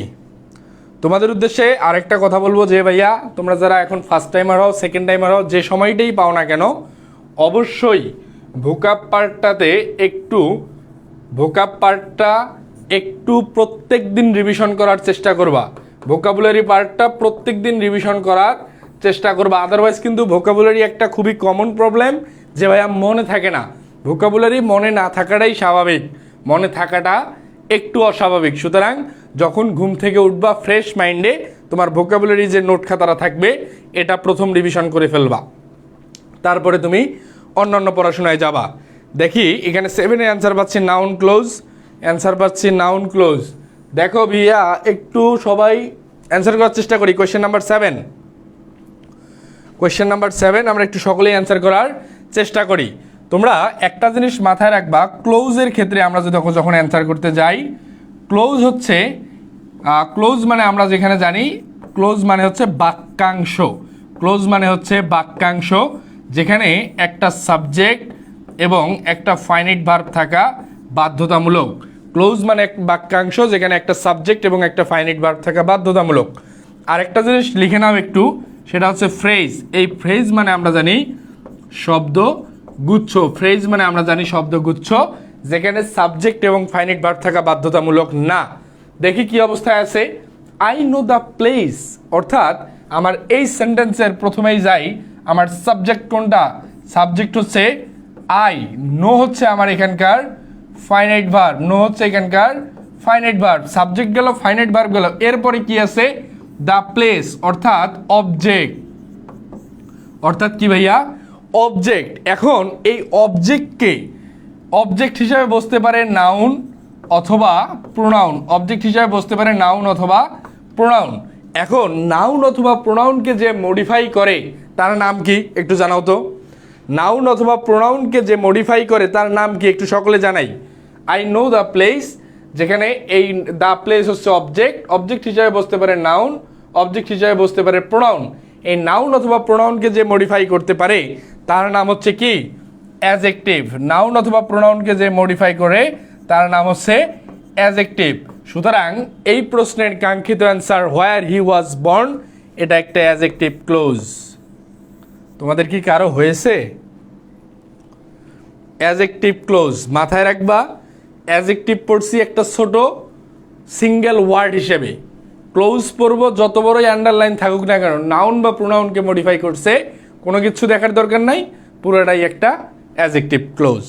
তোমাদের উদ্দেশ্যে আরেকটা কথা বলবো যে ভাইয়া তোমরা যারা এখন ফার্স্ট টাইমার হও, সেকেন্ড টাইমার হও, যে সময়টাই পাও না কেন, অবশ্যই ভোকাব পার্টটা একটু প্রত্যেক দিন রিভিশন করার চেষ্টা করবা। ভোকাবুলারি পার্টটা প্রত্যেক দিন রিভিশন করার চেষ্টা করবা। আদারওয়াইজ কিন্তু ভোকাবুলারি একটা খুবই কমন প্রবলেম যে ভাইয়া মনে থাকে না। ভোকাবুলারি মনে না থাকাটাই স্বাভাবিক, মনে থাকাটা একটু অস্বাভাবিক। সুতরাং যখন ঘুম থেকে উঠবা ফ্রেশ মাইন্ডে তোমার ভোকাবুলারি যে নোট খাতাটা থাকবে এটা প্রথম রিভিশন করে ফেলবা, তারপরে তুমি অন্যান্য পড়াশোনায় যাবা। দেখি এখানে 7 এর অ্যান্সার পাচ্ছি নাউন ক্লোজ, অ্যান্সার পাচ্ছি নাউন ক্লোজ। দেখো ভাইয়া একটু সবাই অ্যান্সার করার চেষ্টা করি। কোয়েশ্চেন নাম্বার 7, কোয়েশ্চেন নাম্বার 7 আমরা একটু সকলেই অ্যান্সার করার চেষ্টা করি। তোমরা একটা জিনিস মাথায় রাখবা, ক্লোজের ক্ষেত্রে আমরা যখন অ্যান্সার করতে যাই, ক্লোজ হচ্ছে ক্লোজ মানে আমরা যেখানে জানি ক্লোজ মানে হচ্ছে বাক্যাংশ, ক্লোজ মানে হচ্ছে বাক্যাংশ যেখানে একটা সাবজেক্ট এবং একটা ফাইনাইট ভার্ব থাকা বাধ্যতামূলক। ক্লোজ মানে এক বাক্যাংশ যেখানে একটা সাবজেক্ট এবং একটা ফাইনাইট ভার্ব থাকা বাধ্যতামূলক। আর একটা জিনিস লিখে নাও একটু, সেটা হচ্ছে ফ্রেজ। এই ফ্রেজ মানে আমরা জানি শব্দগুচ্ছ, ফ্রেজ মানে আমরা জানি শব্দগুচ্ছ যেখানে সাবজেক্ট এবং ফাইনাইট ভার্ব থাকা বাধ্যতামূলক না। দেখি কি অবস্থায় আছে। আই নো দ্য প্লেস, অর্থাৎ আমার এই সেন্টেন্সের প্রথমেই যাই, আমার সাবজেক্ট কোনটা? সাবজেক্ট হচ্ছে আই, নো হচ্ছে আমার এখানকার ফাইনাইট ভার্ব, নো হচ্ছে এখানকার ফাইনাইট ভার্ব, সাবজেক্ট গেল ফাইনাইট ভার্ব গেল, এরপরে কি আছে? দ্য প্লেস অর্থাৎ অবজেক্ট, অর্থাৎ কি ভাইয়া? অবজেক্ট। এখন এই অবজেক্টকে অবজেক্ট হিসাবে বসতে পারে নাউন অথবা প্রোনাউন, অবজেক্ট হিসাবে বসতে পারে নাউন অথবা প্রোনাউন। এখন নাউন অথবা প্রোনাউনকে যে মডিফাই করে তার নাম কি একটু জানাও তো? নাউন অথবা প্রোনাউনকে যে মডিফাই করে তার নাম কি একটু সকলে জানাই। আই নো দ্য প্লেস, যেখানে এই দ্য প্লেস হচ্ছে অবজেক্ট, অবজেক্ট হিসাবে বসতে পারে নাউন, অবজেক্ট হিসাবে বসতে পারে প্রোনাউন। এই নাউন অথবা প্রোনাউনকে যে মডিফাই করতে পারে তার নাম হচ্ছে কি? অ্যাডজেক্টিভ। নাউন অথবা প্রোনাউনকে যে মডিফাই করে তার নাম হচ্ছে অ্যাডজেক্টিভ। সুতরাং এই প্রশ্নের কাঙ্ক্ষিত answer where he was born, এটা একটা অ্যাডজেক্টিভ ক্লোজ। তোমাদের কি কারো হয়েছে? অ্যাডজেক্টিভ ক্লোজ মাথায় রাখবা। অ্যাডজেক্টিভ পড়ছি একটা ছোট সিঙ্গেল ওয়ার্ড হিসেবে, ক্লোজ পড়ব যত বড়ই আন্ডারলাইন থাকুক না কেন, নাউন বা প্রোনাউনকে মডিফাই করছে, কোনো কিছু দেখার দরকার নাই, পুরোটাই একটা অ্যাডজেক্টিভ ক্লোজ।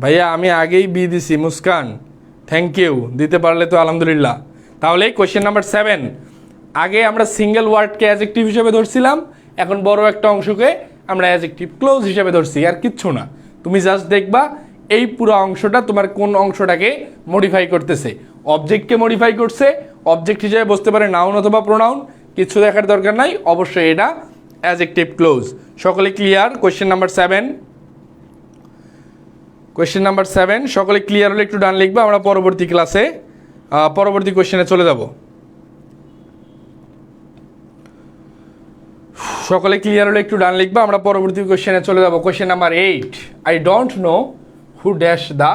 ভাইয়া আমি আগেই বি দিছি মুস্কান, থ্যাংক ইউ, দিতে পারলে তো আলহামদুলিল্লাহ। তাহলে কোয়েশ্চেন নাম্বার 7, আগে আমরা সিঙ্গেল ওয়ার্ডকে অ্যাডজেক্টিভ হিসেবে ধরছিলাম, এখন বড় একটা অংশকে আমরা অ্যাডজেক্টিভ ক্লোজ হিসেবে ধরছি, আর কিচ্ছু না। তুমি জাস্ট দেখবা এই পুরো অংশটা তোমার কোন অংশটাকে মডিফাই করতেছে। অবজেক্টকে মডিফাই করছে, অবজেক্ট হিসেবে বসতে পারে নাউন অথবা প্রোনাউন, কিছু দেখার দরকার নাই, অবশ্যই এটা অ্যাডজেক্টিভ ক্লোজ। সকলে clear? Question number 7, question number 7 সকলে ক্লিয়ার হলে একটু ডান লিখবা, আমরা পরবর্তী ক্লাসে পরবর্তী কোয়েশ্চেনে চলে যাব। সকলে ক্লিয়ার হলে একটু ডান লিখবা, আমরা পরবর্তী কোয়েশ্চেনে চলে যাব। Question number 8, I don't know who dash the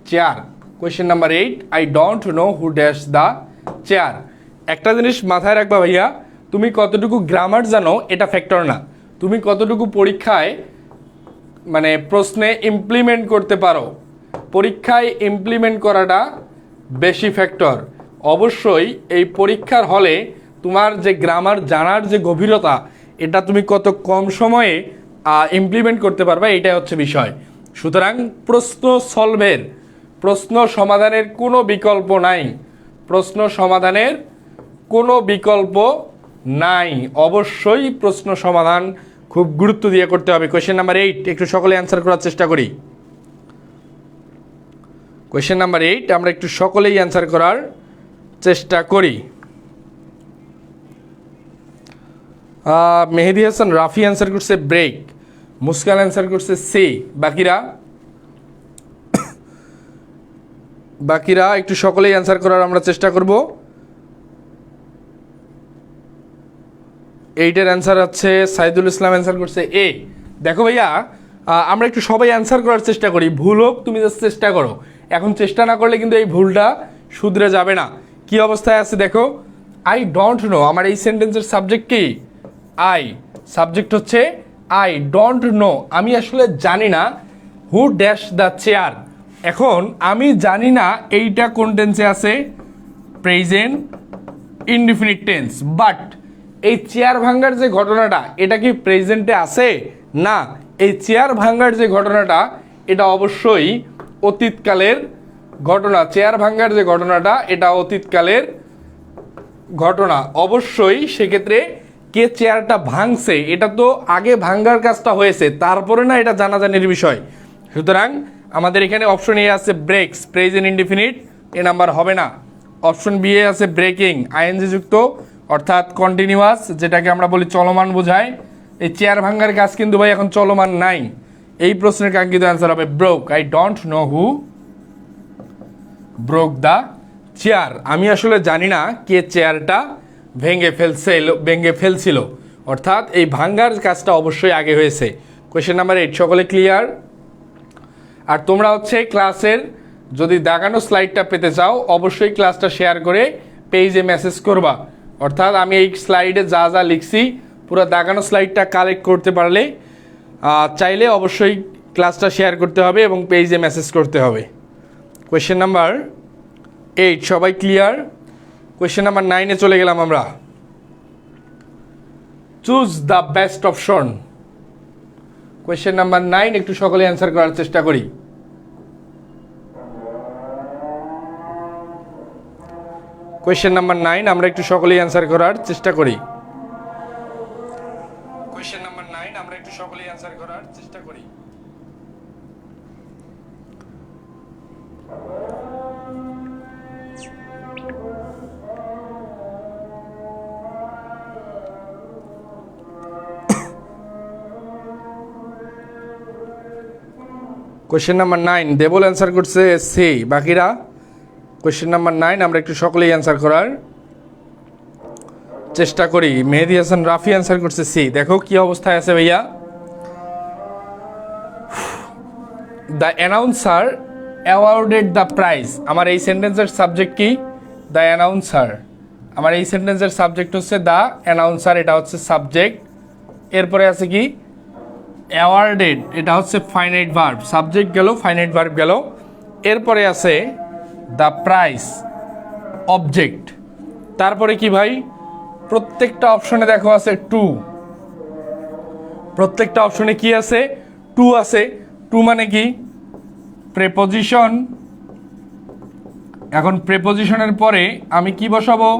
chair. Question number 8, I don't know who dash the chair. একটা জিনিস মাথায় রাখবা ভাইয়া, তুমি কতটুকু গ্রামার জানো এটা ফ্যাক্টর না, তুমি কতটুকু পরীক্ষায় মানে প্রশ্নে ইমপ্লিমেন্ট করতে পারো, পরীক্ষায় ইমপ্লিমেন্ট করাটা বেশি ফ্যাক্টর। অবশ্যই এই পরীক্ষার হলে তোমার যে গ্রামার জানার যে গভীরতা, এটা তুমি কত কম সময়ে ইমপ্লিমেন্ট করতে পারবে, এটাই হচ্ছে বিষয়। সুতরাং প্রশ্ন সমাধানের কোনো বিকল্প নাই, প্রশ্ন সমাধানের কোনো বিকল্প নাই, অবশ্যই প্রশ্ন সমাধান খুব গুরুত্ব দিয়ে করতে হবে। কোয়েশ্চেন নাম্বার 8 একটু সকলে অ্যান্সার করার চেষ্টা করি। কোয়েশ্চেন নাম্বার 8 আমরা একটু সকলেই অ্যান্সার করার চেষ্টা করি। মেহেদি হাসান রাফি অ্যান্সার করছে ব্রেক, মুস্কান অ্যান্সার করছে সি। বাকিরা একটু সকলেই অ্যান্সার করার আমরা চেষ্টা করব। 8-এর অ্যান্সার হচ্ছে সাইদুল ইসলাম অ্যান্সার করছে এ। দেখো ভাইয়া আমরা একটু সবাই অ্যান্সার করার চেষ্টা করি, ভুল হোক তুমি জাস্ট চেষ্টা করো, এখন চেষ্টা না করলে কিন্তু এই ভুলটা শুধরে যাবে না। কি অবস্থায় আছে দেখো, আই ডোন্ট নো, আমার এই সেন্টেন্সের সাবজেক্ট কি? আই, সাবজেক্ট হচ্ছে আই ডোন্ট নো, আমি আসলে জানি না, হু ড্যাশ দ্য চেয়ার। এখন আমি জানি না এইটা কোন টেন্সে আছে? Present indefinite tense. বাট এই চেয়ার ভাঙ্গার যে ঘটনাটা, এটা কি প্রেজেন্টে আছে? না, এই চেয়ার ভাঙ্গার যে ঘটনাটা এটা অবশ্যই অতীতকালের ঘটনা। চেয়ার ভাঙ্গার যে ঘটনাটা এটা অতীতকালের ঘটনা, অবশ্যই সেক্ষেত্রে কে চেয়ারটা ভাঙছে এটা তো আগে ভাঙ্গার কাজটা হয়েছে, তারপরে না এটা জানাজানির বিষয়। সুতরাং আমাদের এখানে অপশন এ আছে ব্রেকস, প্রেজেন্ট ইনডিফিনিট, এ নাম্বার হবে না। অপশন বি এ আছে ব্রেকিং, আইএনজি যুক্ত অর্থাৎ কন্টিনিউয়াস, যেটাকে আমরা বলি চলমান বোঝায়। এই চেয়ার ভাঙ্গার কাজ কিন্তু ভাই এখন চলমান নাই। এই প্রশ্নের কাঙ্ক্ষিত অ্যান্সার হবে broke. I don't know who broke the chair. আমি আসলে জানি না কে চেয়ারটা ভেঙে ফেলছিল, অর্থাৎ এই ভাঙ্গার কাজটা অবশ্যই আগে হয়েছে। কোয়েশ্চেন নাম্বার 8 সকলে ক্লিয়ার? আর তোমরা হচ্ছে ক্লাসের যদি দাগানো স্লাইডটা পেতে চাও অবশ্যই ক্লাসটা শেয়ার করে পেজে মেসেজ করবা। অর্থাৎ আমি এই স্লাইডে যা যা লিখছি পুরো দাগানো স্লাইডটা কালেক্ট করতে পারলে চাইলে অবশ্যই ক্লাসটা শেয়ার করতে হবে এবং পেজে মেসেজ করতে হবে। কোয়েশ্চেন নাম্বার 8 সবাই ক্লিয়ার? কোয়েশ্চেন নাম্বার 9-এ চলে গেলাম আমরা। Choose the best option. Question number 9 একটু সকলে অ্যান্সার করার চেষ্টা করি। কোয়েশ্চেন নাম্বার 9 আমরা একটু সকলেই অ্যান্সার করার চেষ্টা করি। কোয়েশ্চেন নাম্বার 9 আমরা একটু সকলেই অ্যান্সার করার চেষ্টা করি। কোয়েশ্চেন নাম্বার 9 দেবল অ্যান্সার করছে সি, বাকিরা? কোয়েশ্চেন নাম্বার 9 আমরা একটু সকলেই অ্যান্সার করার চেষ্টা করি। মেহেদি হাসান রাফি অ্যান্সার করছে সি। দেখো কি অবস্থায় আছে ভাইয়া। The announcer awarded the prize. আমার এই সেন্টেন্সের সাবজেক্ট কি? The announcer. আমার এই সেন্টেন্সের সাবজেক্ট হচ্ছে দ্য অ্যানাউন্সার, এটা হচ্ছে সাবজেক্ট। এরপরে আছে কি? অ্যাওয়ার্ডেড, এটা হচ্ছে ফাইনাইট ভার্ব। সাবজেক্ট গেল, ফাইনাইট ভার্ব গেল। এরপরে আছে দ্য প্রাইস, অবজেক্ট। তারপরে কি ভাই? প্রত্যেকটা অপশনে দেখো আছে টু। প্রত্যেকটা অপশনে কি আছে? টু আছে। টু মানে কি? প্রেপোজিশন। এখন প্রেপোজিশনের পরে আমি কি বসাবো?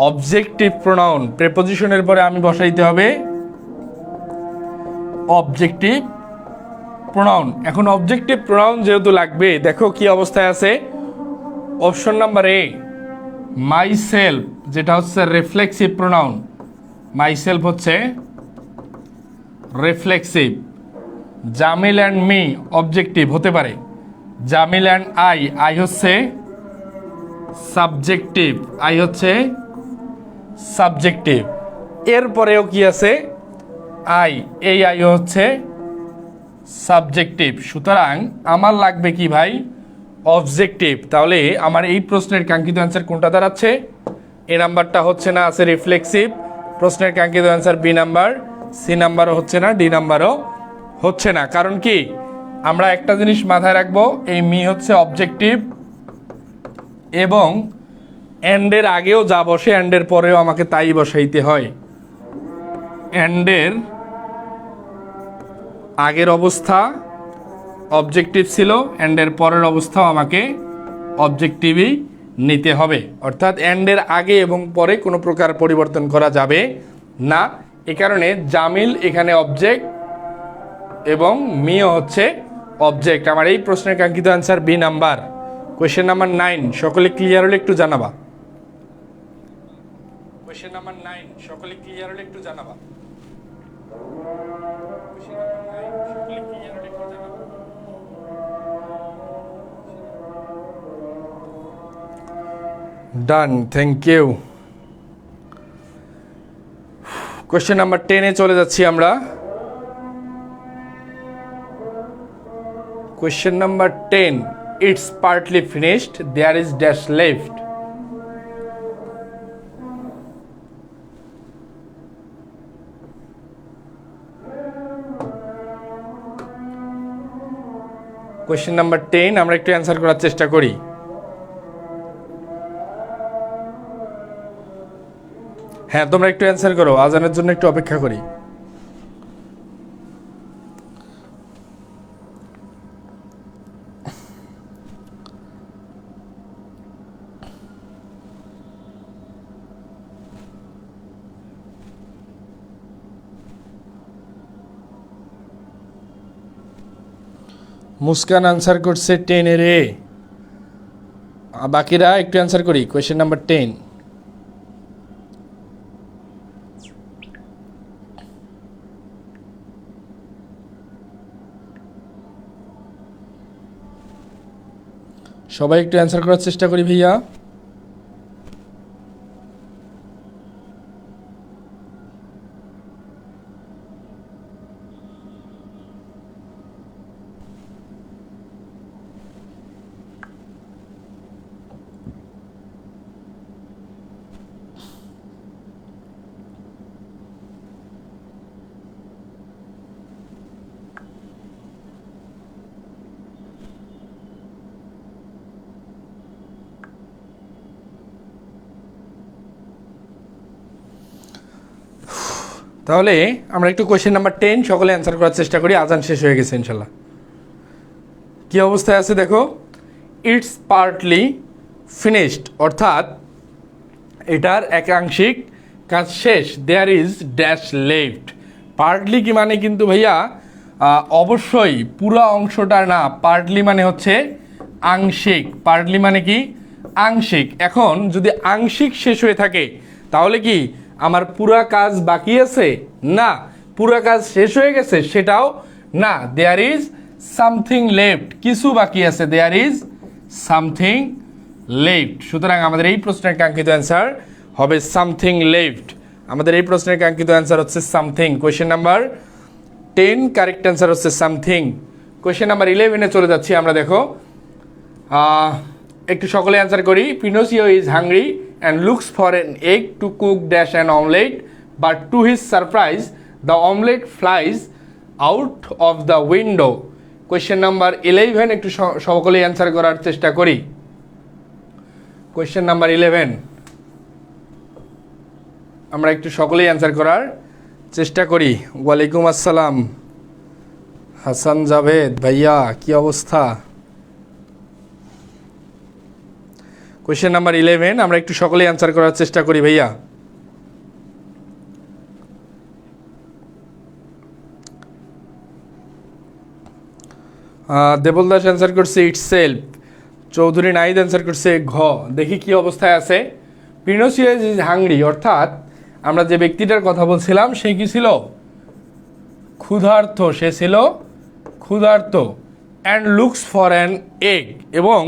Objective pronoun. প্রেপোজিশনের পরে আমি বসাইতে হবে অবজেক্টিভ প্রোনাউন। এখন অবজেক্টিভ প্রোনাউন যেহেতু লাগবে, দেখো কি অবস্থায় আছে। Option number A my self, যেটা হচ্ছে রিফ্লেক্সিভ প্রোনাউন। মাই সেলফ হচ্ছে reflexive. Jamil and me objective হতে পারে। জামিল অ্যান্ড আই, আই হচ্ছে সাবজেক্টিভ। আই হচ্ছে সাবজেক্টিভ। এরপরেও কি আছে? আই, এই আই হচ্ছে সাবজেক্টিভ। সুতরাং আমার লাগবে কি ভাই? অবজেক্টিভ। তাহলে আমার এই প্রশ্নের কাঙ্ক্ষিত অ্যান্সার কোনটা দাঁড়াচ্ছে? এ নাম্বারটা হচ্ছে না, আছে রিফ্লেক্সিভ। প্রশ্নের কাঙ্ক্ষিত অ্যান্সার বি নাম্বার। সি নাম্বারও হচ্ছে না, ডি নাম্বারও হচ্ছে না। কারণ কি? আমরা একটা জিনিস মাথায় রাখবো, এই মি হচ্ছে অবজেক্টিভ এবং অ্যান্ডের আগেও যা বসে অ্যান্ডের পরেও আমাকে তাই বসাইতে হয়। অ্যান্ডের আগের অবস্থা অবজেক্টিভ ছিল, অ্যান্ডের পরের অবস্থাও আমাকে অবজেক্টিভই নিতে হবে। অর্থাৎ অ্যান্ডের আগে এবং পরে কোনো প্রকার পরিবর্তন করা যাবে না। এ কারণে জামিল এখানে অবজেক্ট এবং মিও হচ্ছে অবজেক্ট। আমার এই প্রশ্নের কাঙ্ক্ষিত answer B number. Question number 9 সকলে ক্লিয়ার হলে একটু জানাবা। কোয়েশ্চেন নাম্বার 9 সকলে ক্লিয়ার হলে একটু জানাবা। Done, thank you. Question number 10-এ চলে যাচ্ছি আমরা। Question number 10, it's partly finished, there is dash left. Question number 10 আমরা একটু অ্যান্সার করার চেষ্টা করি। হ্যাঁ, তোমরা একটু অ্যান্সার করো, আজানের জন্য একটু অপেক্ষা করি। মুস্কান আনসার করছে 10 এর এ। বাকিরা একটু অ্যান্সার করি। Question number 10। সবাই একটু অ্যান্সার করার চেষ্টা করি ভাইয়া। তাহলে আমরা একটু কোয়েশ্চেন নাম্বার 10 সকলে অ্যান্সার করার চেষ্টা করি। আজান শেষ হয়ে গেছে ইনশাল্লাহ। কি অবস্থায় আছে দেখো, ইটস পার্টলি ফিনিশড, অর্থাৎ এটার একাংশিক কাজ শেষ। There is dash left. Partly কি মানে কিন্তু ভাইয়া অবশ্যই পুরো অংশটা না, পার্টলি মানে হচ্ছে আংশিক। পার্টলি মানে কি আংশিক। এখন যদি আংশিক শেষ হয়ে থাকে তাহলে কি আমার পুরা কাজ বাকি আছে? না। পুরা কাজ শেষ হয়ে গেছে সেটাও না। দেয়ার ইজ সামথিং লেফট, কিছু বাকি আছে। There is something left. সুতরাং আমাদের এই প্রশ্নের কাঙ্ক্ষিত অ্যান্সার হবে সামথিং লেফট। আমাদের এই প্রশ্নের কাঙ্ক্ষিত অ্যান্সার হচ্ছে something. Question number 10 correct answer হচ্ছে সামথিং। কোয়েশ্চেন নাম্বার 11-এ চলে যাচ্ছি আমরা। দেখো একটু সকলে অ্যান্সার করি। Pinocchio is hungry and looks for an egg to cook dash an omelette, but to his surprise the omelette flies out of the window. Question number 11 একটু সকলে অ্যান্সার করার চেষ্টা করি। Question number 11 আমরা একটু সকলেই অ্যান্সার করার চেষ্টা করি। ওয়ালাইকুম আসসালাম হাসান জাভেদ ভাইয়া, কি অবস্থা? কোয়েশ্চেন নাম্বার 11 আমরা একটু সকলেই অ্যান্সার করার চেষ্টা করি ভাইয়া। দেবল দাস অ্যান্সার করছে ইটস সেলফ। চৌধুরী নাইদ অ্যান্সার করছে ঘ। দেখি কি অবস্থায় আছে। পিনোসিও ইজ হাংরি, অর্থাৎ আমরা যে ব্যক্তিটার কথা বলছিলাম সে কি ছিল? ক্ষুধার্ত। সে ছিল ক্ষুধার্ত। And looks for an egg, এবং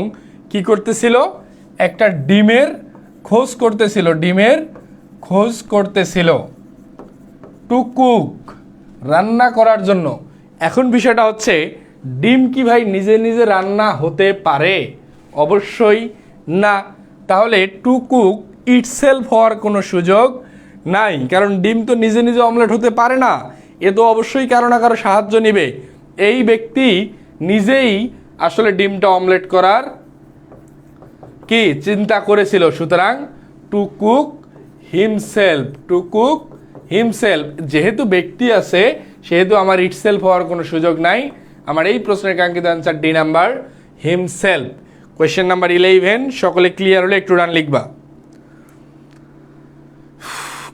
কি করতেছিল? একটা ডিমের খোঁজ করতেছিল। ডিমের খোঁজ করতেছিল। টু কুক, রান্না করার জন্য। এখন বিষয়টা হচ্ছে ডিম কি ভাই নিজে নিজে রান্না হতে পারে? অবশ্যই না। তাহলে টু কুক ইটসেলফ হওয়ার কোনো সুযোগ নাই, কারণ ডিম তো নিজে নিজে অমলেট হতে পারে না। এ তো অবশ্যই কারো না কারো সাহায্য নিবে। এই ব্যক্তি নিজেই আসলে ডিমটা অমলেট করার কি চিন্তা করেছিল। সুতরাং to cook himself. To cook himself. যেহেতু ব্যক্তি আছে সেহেতু আমার ইটসেলফ হওয়ার কোনো সুযোগ নাই। আমার এই প্রশ্নের কাঙ্ক্ষিত answer D number, himself. Question number 11 সকলে ক্লিয়ার হলে একটু ডান লিখবা।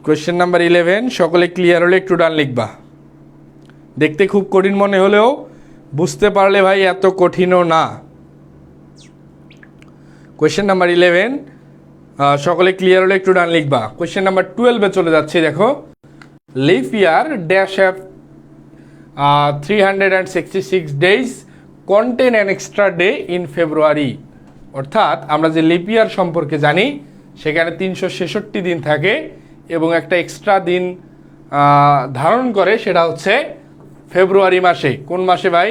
কোয়েশ্চেন নাম্বার 11 সকলে ক্লিয়ার হলে একটু ডান লিখবা। দেখতে খুব কঠিন মনে হলেও বুঝতে পারলে ভাই এত কঠিনও না। কোয়েশ্চেন নাম্বার 11 সকলে ক্লিয়ার হলে একটু ডান লিখবা। কোয়েশ্চেন নাম্বার 12-এ চলে যাচ্ছে। দেখো, lip year dash have 366 days contain an extra day in February, অর্থাৎ আমরা যে লিপ ইয়ার সম্পর্কে জানি সেখানে 366 দিন থাকে এবং একটা এক্সট্রা দিন ধারণ করে, সেটা হচ্ছে ফেব্রুয়ারি মাসে। কোন মাসে ভাই?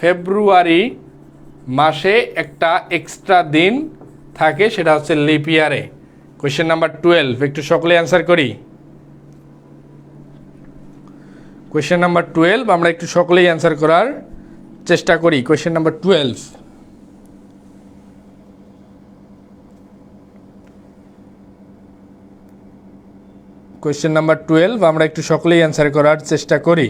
ফেব্রুয়ারি মাসে একটা এক্সট্রা দিন থাকে, সেটা হচ্ছে লিপ ইয়ারে। কোয়েশ্চেন নাম্বার 12 একটু সকলে অ্যান্সার করি। কোয়েশ্চেন নাম্বার 12 আমরা একটু সকলেই অ্যান্সার করার চেষ্টা করি। Question number 12। কোয়েশ্চেন নাম্বার 12 আমরা একটু সকলেই অ্যান্সার করার চেষ্টা করি।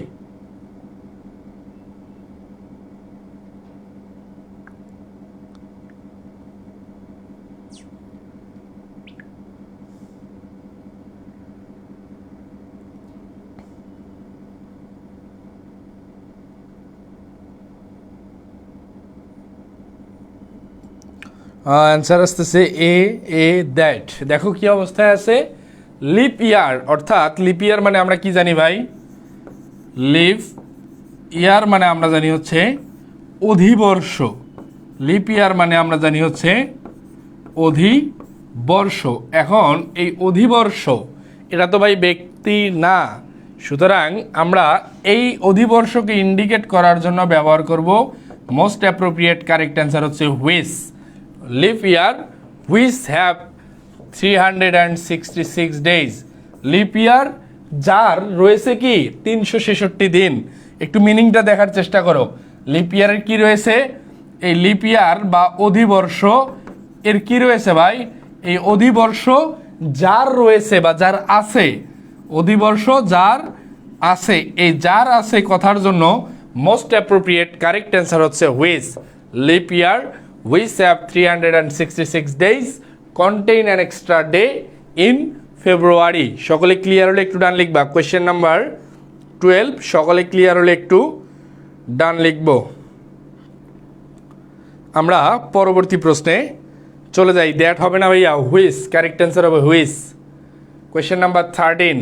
অ্যান্সার আসতেছে এ এ দ্যাট। দেখো কি অবস্থায় আছে, লিপ ইয়ার, অর্থাৎ লিপ ইয়ার মানে আমরা কি জানি ভাই, লিপ ইয়ার মানে আমরা জানি হচ্ছে অধিবর্ষ। লিপ ইয়ার মানে আমরা জানি হচ্ছে অধিবর্ষ। এখন এই অধিবর্ষ এটা তো ভাই ব্যক্তি না, সুতরাং আমরা এই অধিবর্ষকে ইন্ডিকেট করার জন্য ব্যবহার করব মোস্ট অ্যাপ্রোপ্রিয়েট কারেক্ট অ্যান্সার হচ্ছে which. Lip year which have 366 days. Lip ইয়ার যার রয়েছে কি 366 দিন। একটু মিনিংটা দেখার চেষ্টা করো। লিপ ইয়ারের কি রয়েছে, এই লিপ ইয়ার বা অধিবর্ষ এর কি রয়েছে ভাই, এই অধিবর্ষ যার রয়েছে বা যার আছে, অধিবর্ষ যার আছে, এই যার আছে কথার জন্য মোস্ট অ্যাপ্রোপ্রিয়েট কারেক্ট অ্যান্সার হচ্ছে which. Lip year which have 366 days contain an extra day in February. সকলে ক্লিয়ার হলে একটু ডান লিখবা। কোয়েশ্চেন নাম্বার 12, সকলে ক্লিয়ার হলে একটু ডান লিখব। আমরা পরবর্তী প্রশ্নে চলে যাই। দ্যাট হবে না ভাইয়া, হুইচ, কারেক্ট অ্যান্সার হবে which. Question number 13,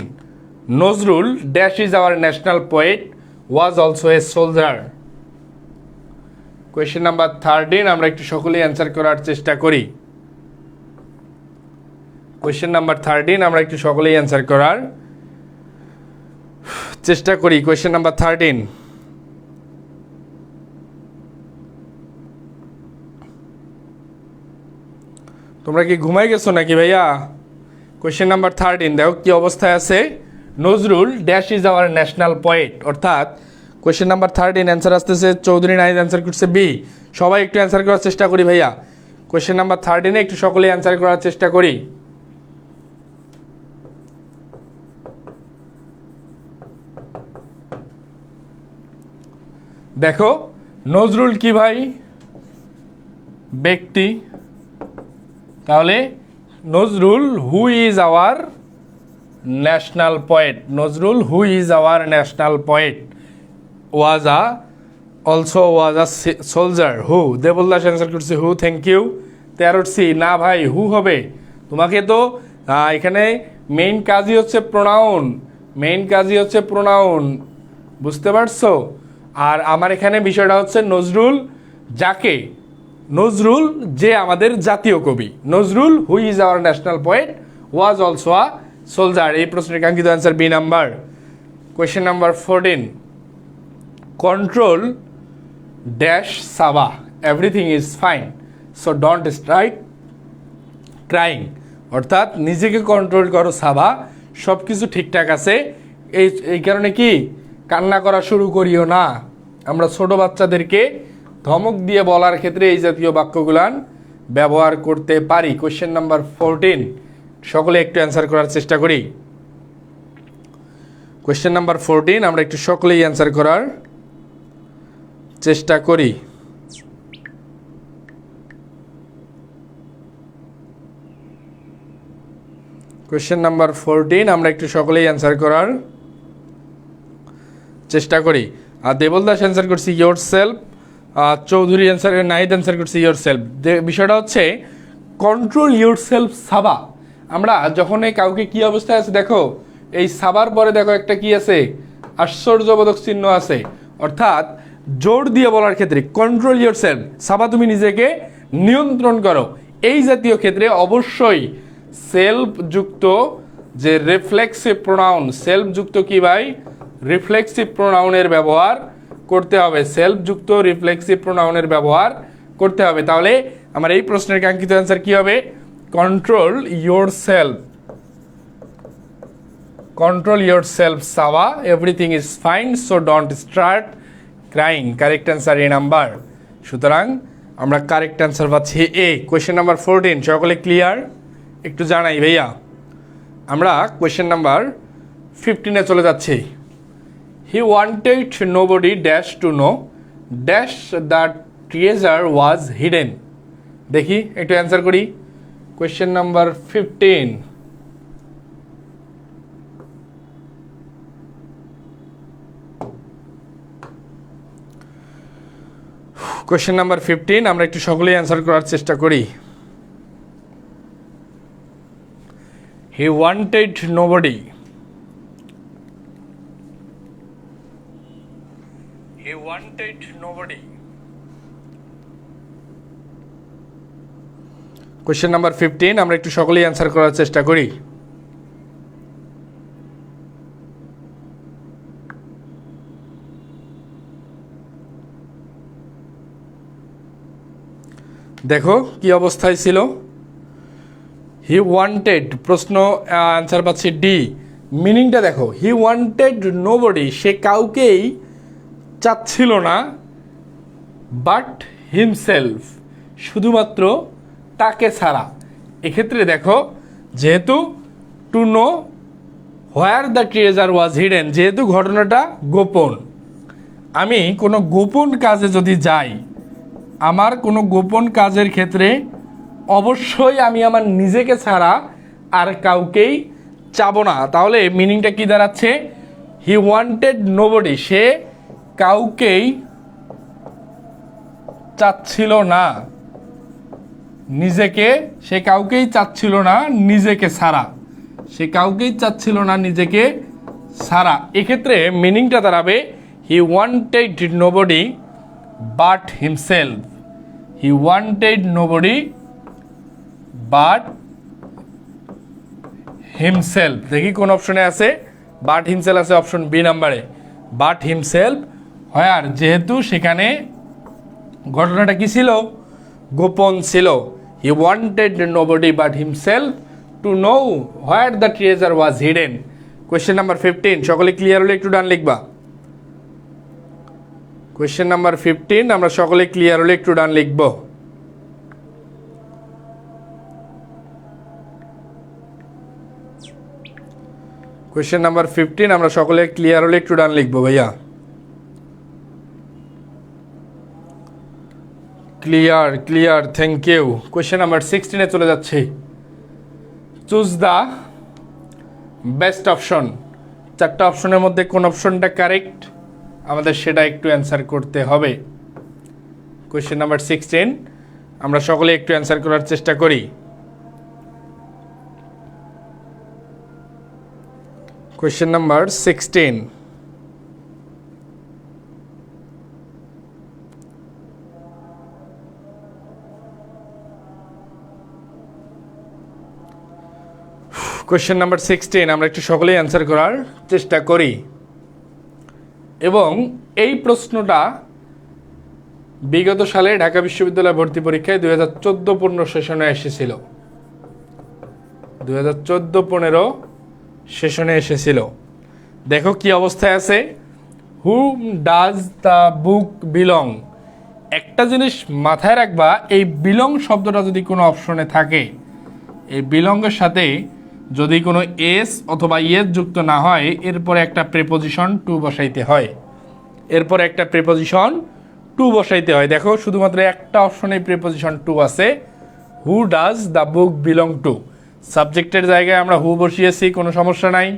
Nazrul dash is our national poet was also a soldier. Question number 13 আমরা একটু সকলেই অ্যান্সার করার চেষ্টা করি। কোয়েশ্চেন নাম্বার 13 আমরা একটু সকলেই অ্যান্সার করার চেষ্টা করি। কোয়েশ্চেন নাম্বার 13, তোমরা কি ঘুমাই গেছো নাকি ভাইয়া? কোয়েশ্চেন নাম্বার 13 দেখো কি অবস্থায় আছে, Nazrul dash is our national poet, অর্থাৎ কোয়েশ্চেন নাম্বার 13 অ্যান্সার আসতেছে চৌধুরী নাহিদ অ্যান্সার করছে বি। সবাই একটু অ্যান্সার করার চেষ্টা করি ভাইয়া। কোয়েশ্চেন নাম্বার 13 একটু সকলেই অ্যান্সার করার চেষ্টা করি। দেখো নজরুল কি ভাই, ব্যক্তি, তাহলে Nazrul who is our national poet, Nazrul who is our national poet was a also was a soldier who. Debaldas answer করছে হু, থ্যাংক ইউ। 13C না ভাই, হু হবে। তোমাকে তো এখানে মেইন কাজই হচ্ছে প্রোনাউন, মেইন কাজই হচ্ছে প্রোনাউন, বুঝতে পারছো? আর আমার এখানে বিষয়টা হচ্ছে নজরুল যাকে, নজরুল যে আমাদের জাতীয় কবি, Nazrul who is our national poet was also a soldier. এই প্রশ্নের কাঙ্ক্ষিত answer B number. Question number 14, control dash সাবা everything is fine so don't strike crying, অর্থাৎ নিজেকে কন্ট্রোল করো সাবা, সব কিছু ঠিকঠাক আছে, এই কারণে কি কান্না করা শুরু করিও না। আমরা ছোট বাচ্চাদেরকে ধমক দিয়ে বলার ক্ষেত্রে এই জাতীয় বাক্যগুলান ব্যবহার করতে পারি। কোয়েশ্চেন নাম্বার 14 সকলে একটু অ্যান্সার করার চেষ্টা করি। কোয়েশ্চেন নাম্বার 14 আমরা একটু সকলেই অ্যান্সার করার চেষ্টা করি। কোয়েশ্চেন নাম্বার 14 আমরা একটু সকলেই অ্যান্সার করার চেষ্টা করি। আর দেবলদাস অ্যান্সার করছি your self, Chowdhury answer, Nahid answer করছি ইয়োর সেলফ। বিষয়টা হচ্ছে কন্ট্রোল ইয়োর সেলফ সাবা। আমরা যখন এই কাউকে কি অবস্থায় আছে দেখো, এই সাবার পরে দেখো একটা কি আছে, আশ্চর্যবোধক চিহ্ন আছে, অর্থাৎ জোর দিয়ে বলার ক্ষেত্রে কন্ট্রোল ইয়োর সেলফ সাবা, তুমি নিজেকে নিয়ন্ত্রণ করো। এই জাতীয় ক্ষেত্রে অবশ্যই সেলফ যুক্ত যে রিফ্লেক্সিভ প্রোনাউন, সেলফ যুক্ত কি ভাই, রিফ্লেক্সিভ প্রোনাউনের ব্যবহার করতে হবে, সেলফ যুক্ত রিফ্লেক্সিভ প্রোনাউনের ব্যবহার করতে হবে। তাহলে আমার এই প্রশ্নের কাঙ্ক্ষিত অ্যান্সার কি হবে, control yourself, control yourself সাওয়া everything is fine so don't start crying. Correct answer A number. সুতরাং আমরা কারেক্ট অ্যান্সার পাচ্ছি এ। কোয়েশ্চেন নাম্বার 14 সকলে ক্লিয়ার? একটু জানাই ভাইয়া। আমরা কোয়েশ্চেন নাম্বার 15-এ চলে যাচ্ছি। He wanted nobody dash to know dash the treasure was hidden. দেখি একটু অ্যান্সার করি। কোয়েশ্চেন নাম্বার 15, কোয়েশ্চেন নাম্বার 15 আমরা একটু সকলেই অ্যান্সার করার চেষ্টা করি। He wanted nobody. He wanted nobody. Question number 15 আমরা একটু সকলেই অ্যান্সার করার চেষ্টা করি। দেখো কি অবস্থায় ছিল। হি ওয়ান্টেড, প্রশ্ন অ্যান্সার পাচ্ছি ডি। মিনিংটা দেখো, হি ওয়ান্টেড নোবডি, সে কাউকেই চাচ্ছিল না, বাট হিমসেলফ, শুধুমাত্র তাকে ছাড়া। এক্ষেত্রে দেখো, যেহেতু to know where the treasure was hidden, যেহেতু ঘটনাটা গোপন, আমি কোনো গোপন কাজে যদি যাই, আমার কোনো গোপন কাজের ক্ষেত্রে অবশ্যই আমি আমার নিজেকে ছাড়া আর কাউকেই চাবো না। তাহলে মিনিংটা কি দাঁড়াচ্ছে? হি ওয়ান্টেড নোবডি, সে কাউকেই চাচ্ছিল না নিজেকে, সে কাউকেই চাচ্ছিল না নিজেকে ছাড়া, সে কাউকেই চাচ্ছিল না নিজেকে ছাড়া। এক্ষেত্রে মিনিংটা দাঁড়াবে he wanted nobody but himself. He wanted nobody but himself. দেখি কোন অপশনে আছে, বাট হিমসেলফ আছে অপশন বি নাম্বারে। বাট হিমসেলফ হোয়ার, যেহেতু সেখানে ঘটনাটা কি ছিল? গোপন ছিল। He wanted nobody but himself to know where the treasure was hidden. Question number 15 সকলে ক্লিয়ার হলে একটু ডান লিখবা। কোয়েশ্চেন নাম্বার 15 আমরা সকলে ক্লিয়ার হলে একটু ডান লিখব। কোয়েশ্চেন নাম্বার 15 আমরা সকলে ক্লিয়ার হলে একটু ডান লিখবো ভাইয়া। Clear clear, thank you. Question number 16 চলে যাচ্ছে। Choose the best option. চারটা অপশনের মধ্যে কোন অপশনটা কারেক্ট আমাদের সেটা একটু অ্যান্সার করতে হবে। কোয়েশ্চেন নাম্বার 16 আমরা সকলে একটু অ্যান্সার করার চেষ্টা করি। Question number 16। কোয়েশ্চেন নাম্বার 16 আমরা একটু সকলেই অ্যান্সার করার চেষ্টা করি। এবং এই প্রশ্নটা বিগত সালে ঢাকা বিশ্ববিদ্যালয় ভর্তি পরীক্ষায় 2014-15 সেশনে এসেছিল। 2014-15 সেশনে এসেছিল। দেখো কি অবস্থায় আছে। হুম ডাজ দ্য বুক বিলং। একটা জিনিস মাথায় রাখবা, এই বিলং শব্দটা যদি কোনো অপশনে থাকে, এই বিলংয়ের সাথে যদি কোনো এস অথবা ইয়েস যুক্ত না হয়, এরপরে একটা প্রিপোজিশন টু বসাইতে হয়। এরপরে একটা প্রিপোজিশন টু বসাইতে হয়। দেখো শুধুমাত্র একটা অপশনে প্রিপোজিশন টু আছে, who does the book belong to. সাবজেক্টের জায়গায় আমরা হু বসিয়েছি, কোনো সমস্যা নাই।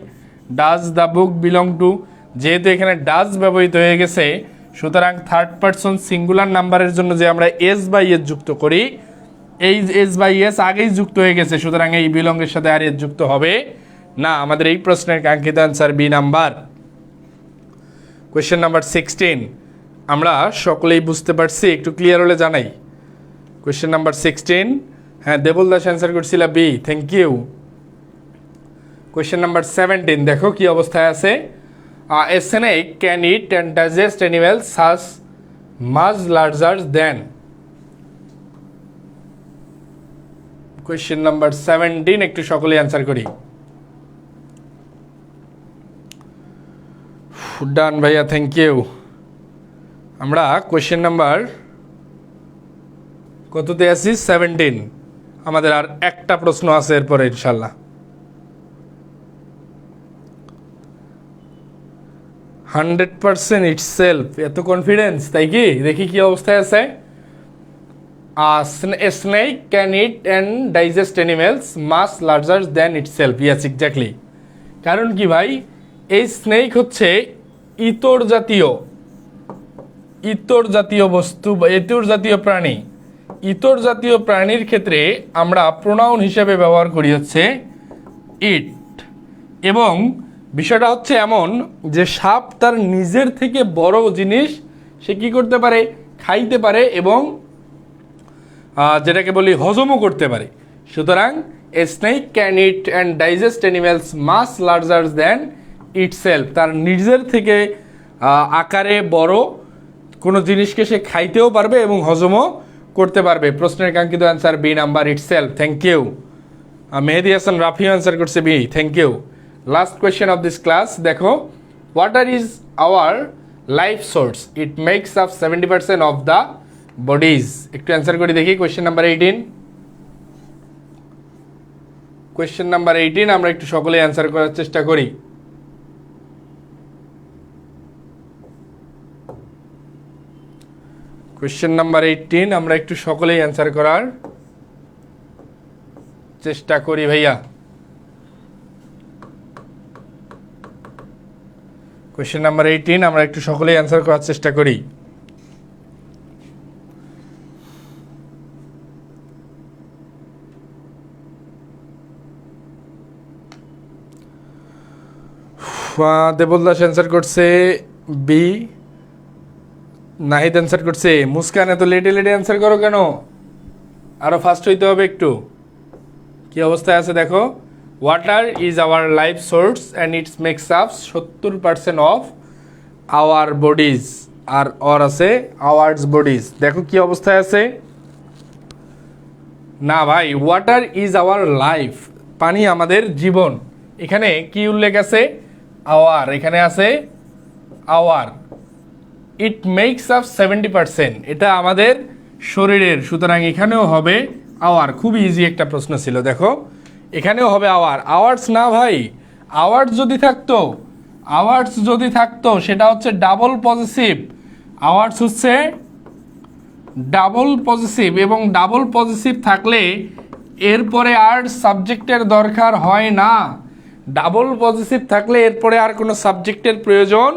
Does the book belong to, যেহেতু এখানে ডাজ ব্যবহৃত হয়ে গেছে, সুতরাং থার্ড পারসন সিঙ্গুলার নাম্বারের জন্য যে আমরা এস বা ইয়েস যুক্ত করি, এই এস বা ইয়েস আগেই যুক্ত হয়ে গেছে, সুতরাং এই বিলংয়ের সাথে আর এস যুক্ত হবে না। আমাদের এই প্রশ্নের কাঙ্ক্ষিত answer B number. Question number 16 আমরা সকলেই বুঝতে পারছি, একটু ক্লিয়ার হলে জানাই। কোয়েশ্চেন নাম্বার 16, হ্যাঁ দেবল দাস অ্যান্সার করছিল B, thank you. Question number 17 দেখো কি অবস্থায় আছে। A snake can eat and digest animals such much larger then. Question number 17 একটু সকলেই অ্যান্সার করি। ডান ভাইয়া, থ্যাংক ইউ। আমরা কোয়েশ্চেন নাম্বার কততে আছি? 17। আমাদের আর একটা প্রশ্ন আছে এরপরে ইনশাল্লাহ। 100% ইটসেলফ, এত কনফিডেন্স, তাই কি? দেখি কি অবস্থায় আছে। A snake can eat and digest animals much larger than itself. Yes, exactly. কারণ কি ভাই, এই স্নেক হচ্ছে ইতর জাতীয় বস্তু, ইতর জাতীয় প্রাণী। ইতর জাতীয় প্রাণীর ক্ষেত্রে আমরা প্রোনাউন হিসেবে ব্যবহার করি হচ্ছে ইট। এবং বিষয়টা হচ্ছে এমন যে সাপ তার নিজের থেকে বড় জিনিস সে কী করতে পারে, খাইতে পারে এবং যেটাকে বলি হজমও করতে পারে। সুতরাং a snake can eat and digest animals much larger than itself. তার নিজের থেকে আকারে বড় কোনো জিনিসকে সে খাইতেও পারবে এবং হজমও করতে পারবে। প্রশ্নের কাঙ্ক্ষিত answer B number, itself. Thank you. Mehedi Hasan Rafi answer করছে B, thank you. Last question of this class, দেখো, water is our life source, it makes up 70% of the body's. একটু অ্যান্সার করে দেখি। কোয়েশ্চেন নাম্বার 18, কোয়েশ্চেন নাম্বার 18 আমরা একটু সকলে অ্যান্সার করার চেষ্টা করি। কোয়েশ্চেন নাম্বার 18 আমরা একটু সকলেই অ্যান্সার করার চেষ্টা করি ভাইয়া। কোয়েশ্চেন নাম্বার 18 আমরা একটু সকলেই অ্যান্সার করার চেষ্টা করি। দেবদাস অ্যান্সার করছে বি, নাহিদ অ্যান্সার করছে। মুস্কান এত লেটে লেটে অ্যান্সার করো কেন? আরও ফাস্ট হইতে হবে একটু। কি অবস্থায় আছে দেখো, water is our life source and its makes up 70% of our bodies. আর অর আছে আওয়ার্স বডিজ। দেখো কি অবস্থায় আছে। না ভাই, ওয়াটার ইজ আওয়ার লাইফ, পানি আমাদের জীবন। এখানে কি উল্লেখ আছে? আওয়ার। এখানে আছে আওয়ার। ইট মেক্স আপ 70%, এটা আমাদের শরীরের। সুতরাং এখানেও হবে আওয়ার। খুব ইজি একটা প্রশ্ন ছিল। দেখো এখানেও হবে আওয়ার। আওয়ার্স না ভাই, আওয়ার্স যদি থাকতো সেটা হচ্ছে ডাবল পজিটিভ। আওয়ার্স হচ্ছে ডাবল পজিটিভ, এবং ডাবল পজিটিভ থাকলে এরপরে আর সাবজেক্টের দরকার হয় না। ডাবল পজিটিভ থাকলে এরপরে আর কোনো সাবজেক্টের প্রয়োজন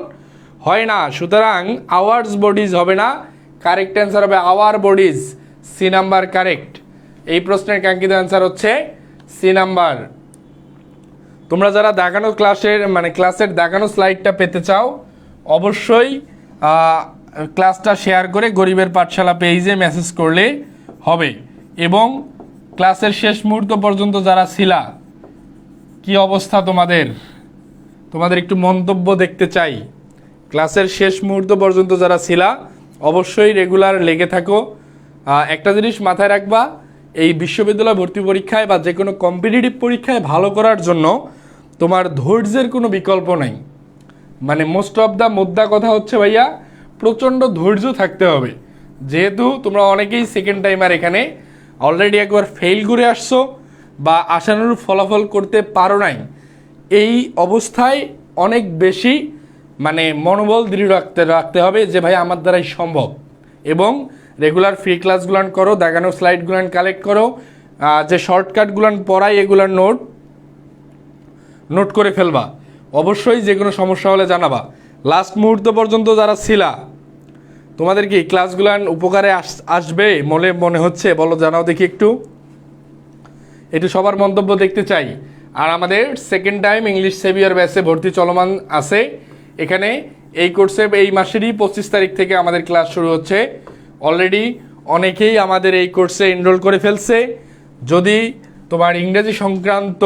হয় না। সুতরাং আওয়ার্স বডিজ হবে না, কারেক্ট অ্যান্সার হবে our bodies. C number correct. এই প্রশ্নের কাঙ্ক্ষিত অ্যান্সার হচ্ছে সি নাম্বার। তোমরা যারা দেখানো ক্লাসের দেখানো স্লাইডটা পেতে চাও, অবশ্যই ক্লাসটা শেয়ার করে গরিবের পাঠশালা পেজে মেসেজ করলে হবে। এবং ক্লাসের শেষ মুহূর্ত পর্যন্ত যারা ছিলা, কি অবস্থা তোমাদের একটু মন্তব্য দেখতে চাই। ক্লাসের শেষ মুহূর্ত পর্যন্ত যারা ছিলা অবশ্যই রেগুলার লেগে থাকো। একটা জিনিস মাথায় রাখবা, এই বিশ্ববিদ্যালয় ভর্তি পরীক্ষায় বা যে কোনো কম্পিটিটিভ পরীক্ষায় ভালো করার জন্য তোমার ধৈর্যের কোনো বিকল্প নাই। মোস্ট অফ দ্য মোদ্দা কথা হচ্ছে ভাইয়া, প্রচণ্ড ধৈর্য থাকতে হবে। যেহেতু তোমরা অনেকেই সেকেন্ড টাইমার এখানে অলরেডি একবার ফেল করে আসছো বা আশানুরূপ ফলাফল করতে পারো নাই, এই অবস্থায় অনেক বেশি মনোবল দৃঢ় রাখতে হবে যে ভাই আমার দ্বারাই সম্ভব। এবং রেগুলার ফ্রি ক্লাসগুলান করো, দেখানো স্লাইডগুলান কালেক্ট করো, যে শর্টকাটগুলান পড়াই এগুলার নোট করে ফেলবা। অবশ্যই যে কোনো সমস্যা হলে জানাবা। লাস্ট মুহূর্ত পর্যন্ত যারা ছিলা, তোমাদের কি ক্লাসগুলান উপকারে আসবে মনে হচ্ছে? বলো, জানাও দেখি একটু সবার মন্তব্য দেখতে চাই। আর আমাদের সেকেন্ড টাইম ইংলিশ সেভিয়ার ব্যাচে ভর্তি চলমান আছে। এখানে এই কোর্সে এই মাসেরই 25 তারিখ থেকে আমাদের ক্লাস শুরু হচ্ছে। অলরেডি অনেকেই আমাদের এই কোর্সে এনরোল করে ফেলছে। যদি তোমার ইংরেজি সংক্রান্ত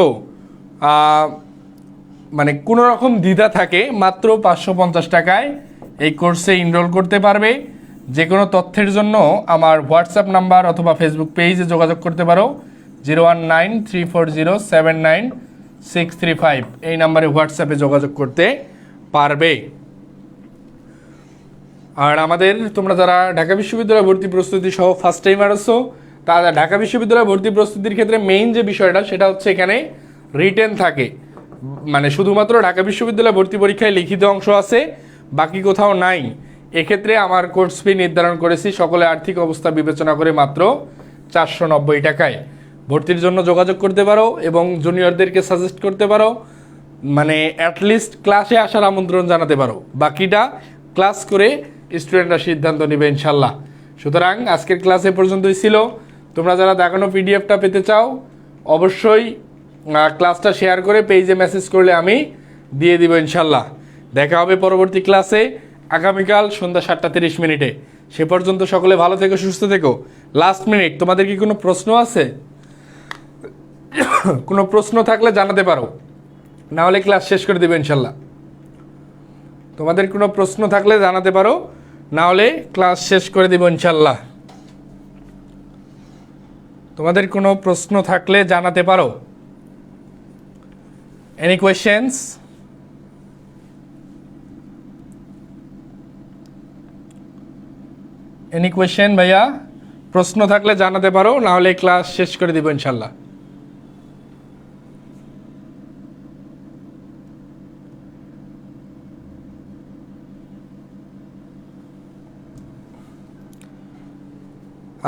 কোনো রকম দ্বিধা থাকে, মাত্র 550 টাকায় এই কোর্সে এনরোল করতে পারবে। যে কোনো তথ্যের জন্য আমার হোয়াটসঅ্যাপ নাম্বার অথবা ফেসবুক পেজে যোগাযোগ করতে পারো। 0193407965 এই নাম্বারে হোয়াটসঅ্যাপে যোগাযোগ করতে পারবে। আর তোমরা যারা ঢাকা বিশ্ববিদ্যালয় ভর্তি প্রস্তুতি সহ ফার্স্ট টাইমার আছো, তারা ঢাকা বিশ্ববিদ্যালয় ভর্তি প্রস্তুতির ক্ষেত্রে মেইন যে বিষয়টা সেটা হচ্ছে এখানে রিটেন থাকে। শুধুমাত্র ঢাকা বিশ্ববিদ্যালয় ভর্তি পরীক্ষায় লিখিত অংশ আছে, বাকি কোথাও নাই। এক্ষেত্রে আমার কোর্স ফি নির্ধারণ করেছি সকলে আর্থিক অবস্থা বিবেচনা করে মাত্র 490 টাকায়। ভর্তির জন্য যোগাযোগ করতে পারো এবং জুনিয়রদেরকে সাজেস্ট করতে পারো, অ্যাটলিস্ট ক্লাসে আসার আমন্ত্রণ জানাতে পারো। বাকিটা ক্লাস করে স্টুডেন্টরা সিদ্ধান্ত নেবে ইনশাল্লাহ। সুতরাং আজকের ক্লাস এ পর্যন্তই ছিল। তোমরা যারা দেখানো পিডিএফটা পেতে চাও, অবশ্যই ক্লাসটা শেয়ার করে পেজে মেসেজ করলে আমি দিয়ে দিব ইনশাল্লাহ। দেখা হবে পরবর্তী ক্লাসে আগামীকাল সন্ধ্যা 7:30 সে পর্যন্ত সকলে ভালো থেকো, সুস্থ থেকো। লাস্ট মিনিট, তোমাদের কি কোনো প্রশ্ন আছে? কোনো প্রশ্ন থাকলে জানাতে পারো, না হলে ক্লাস শেষ করে দেবে ইনশাল্লাহ। তোমাদের কোনো প্রশ্ন থাকলে জানাতে পারো, না হলে ক্লাস শেষ করে দেব ইনশাল্লাহ। তোমাদের কোনো প্রশ্ন থাকলে জানাতে পারো। Any questions? এনি কোয়েশ্চেন ভাইয়া? প্রশ্ন থাকলে জানাতে পারো, না হলে ক্লাস শেষ করে দিব ইনশাল্লাহ।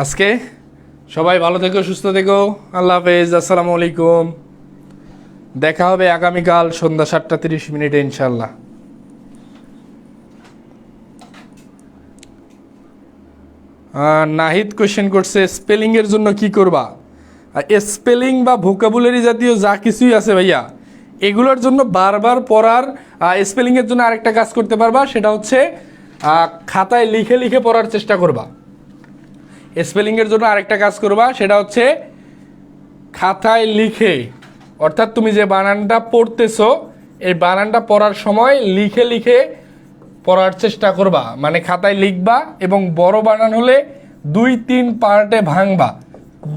আজকে সবাই ভালো থেকো, সুস্থ থেকো। আল্লাহ হাফেজ, আসসালামু আলাইকুম। দেখা হবে আগামীকাল সন্ধ্যা 7:30 ইনশাল্লাহ। নাহিদ কোয়েশ্চেন করছে স্পেলিংয়ের জন্য কি করবা? স্পেলিং বা ভোকাবুলারি জাতীয় যা কিছুই আছে ভাইয়া, এগুলোর জন্য বারবার পড়ার, স্পেলিংয়ের জন্য আরেকটা কাজ করতে পারবা, সেটা হচ্ছে খাতায় লিখে লিখে পড়ার চেষ্টা করবা। স্পেলিংয়ের জন্য আরেকটা কাজ করবা, সেটা হচ্ছে খাতায় লিখে, অর্থাৎ তুমি যে বানানটা পড়তেছো এই বানানটা পড়ার সময় লিখে লিখে পড়ার চেষ্টা করবা। মানে খাতায় লিখবা এবং বড় বানান হলে 2-3 পার্টে ভাঙবা,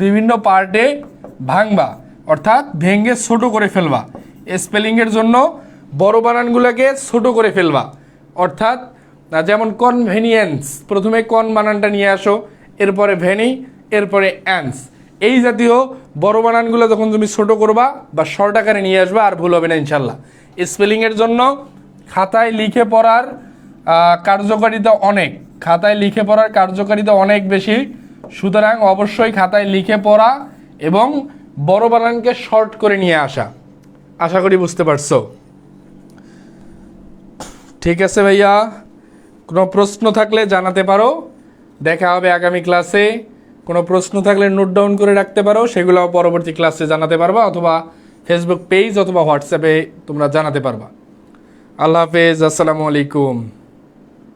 বিভিন্ন পার্টে ভাঙবা, অর্থাৎ ভেঙে ছোট করে ফেলবা। স্পেলিংয়ের জন্য বড় বানানগুলোকে ছোট করে ফেলবা, অর্থাৎ যেমন কনভেনিয়েন্স, প্রথমে কন বানানটা নিয়ে আসো, এরপরে ভেনি, এরপরে অ্যান্স। এই জাতীয় বড় বানানগুলো যখন তুমি ছোট করবা বা শর্ট আকারে নিয়ে আসবা, আর ভুল হবে না ইনশাল্লাহ। স্পেলিংয়ের জন্য খাতায় লিখে পড়ার কার্যকারিতা অনেক, খাতায় লিখে পড়ার কার্যকারিতা অনেক বেশি। সুতরাং অবশ্যই খাতায় লিখে পড়া এবং বড় বানানকে শর্ট করে নিয়ে আসা। আশা করি বুঝতে পারছো। ঠিক আছে ভাইয়া, কোনো প্রশ্ন থাকলে জানাতে পারো। দেখা হবে আগামী ক্লাসে। কোনো প্রশ্ন থাকলে নোট ডাউন করে রাখতে পারো, সেগুলো পরবর্তী ক্লাসে জানাতে পারবা, অথবা ফেসবুক পেজ অথবা হোয়াটসঅ্যাপে তোমরা জানাতে পারবা। আল্লাহ হাফেজ, আসসালামু আলাইকুম।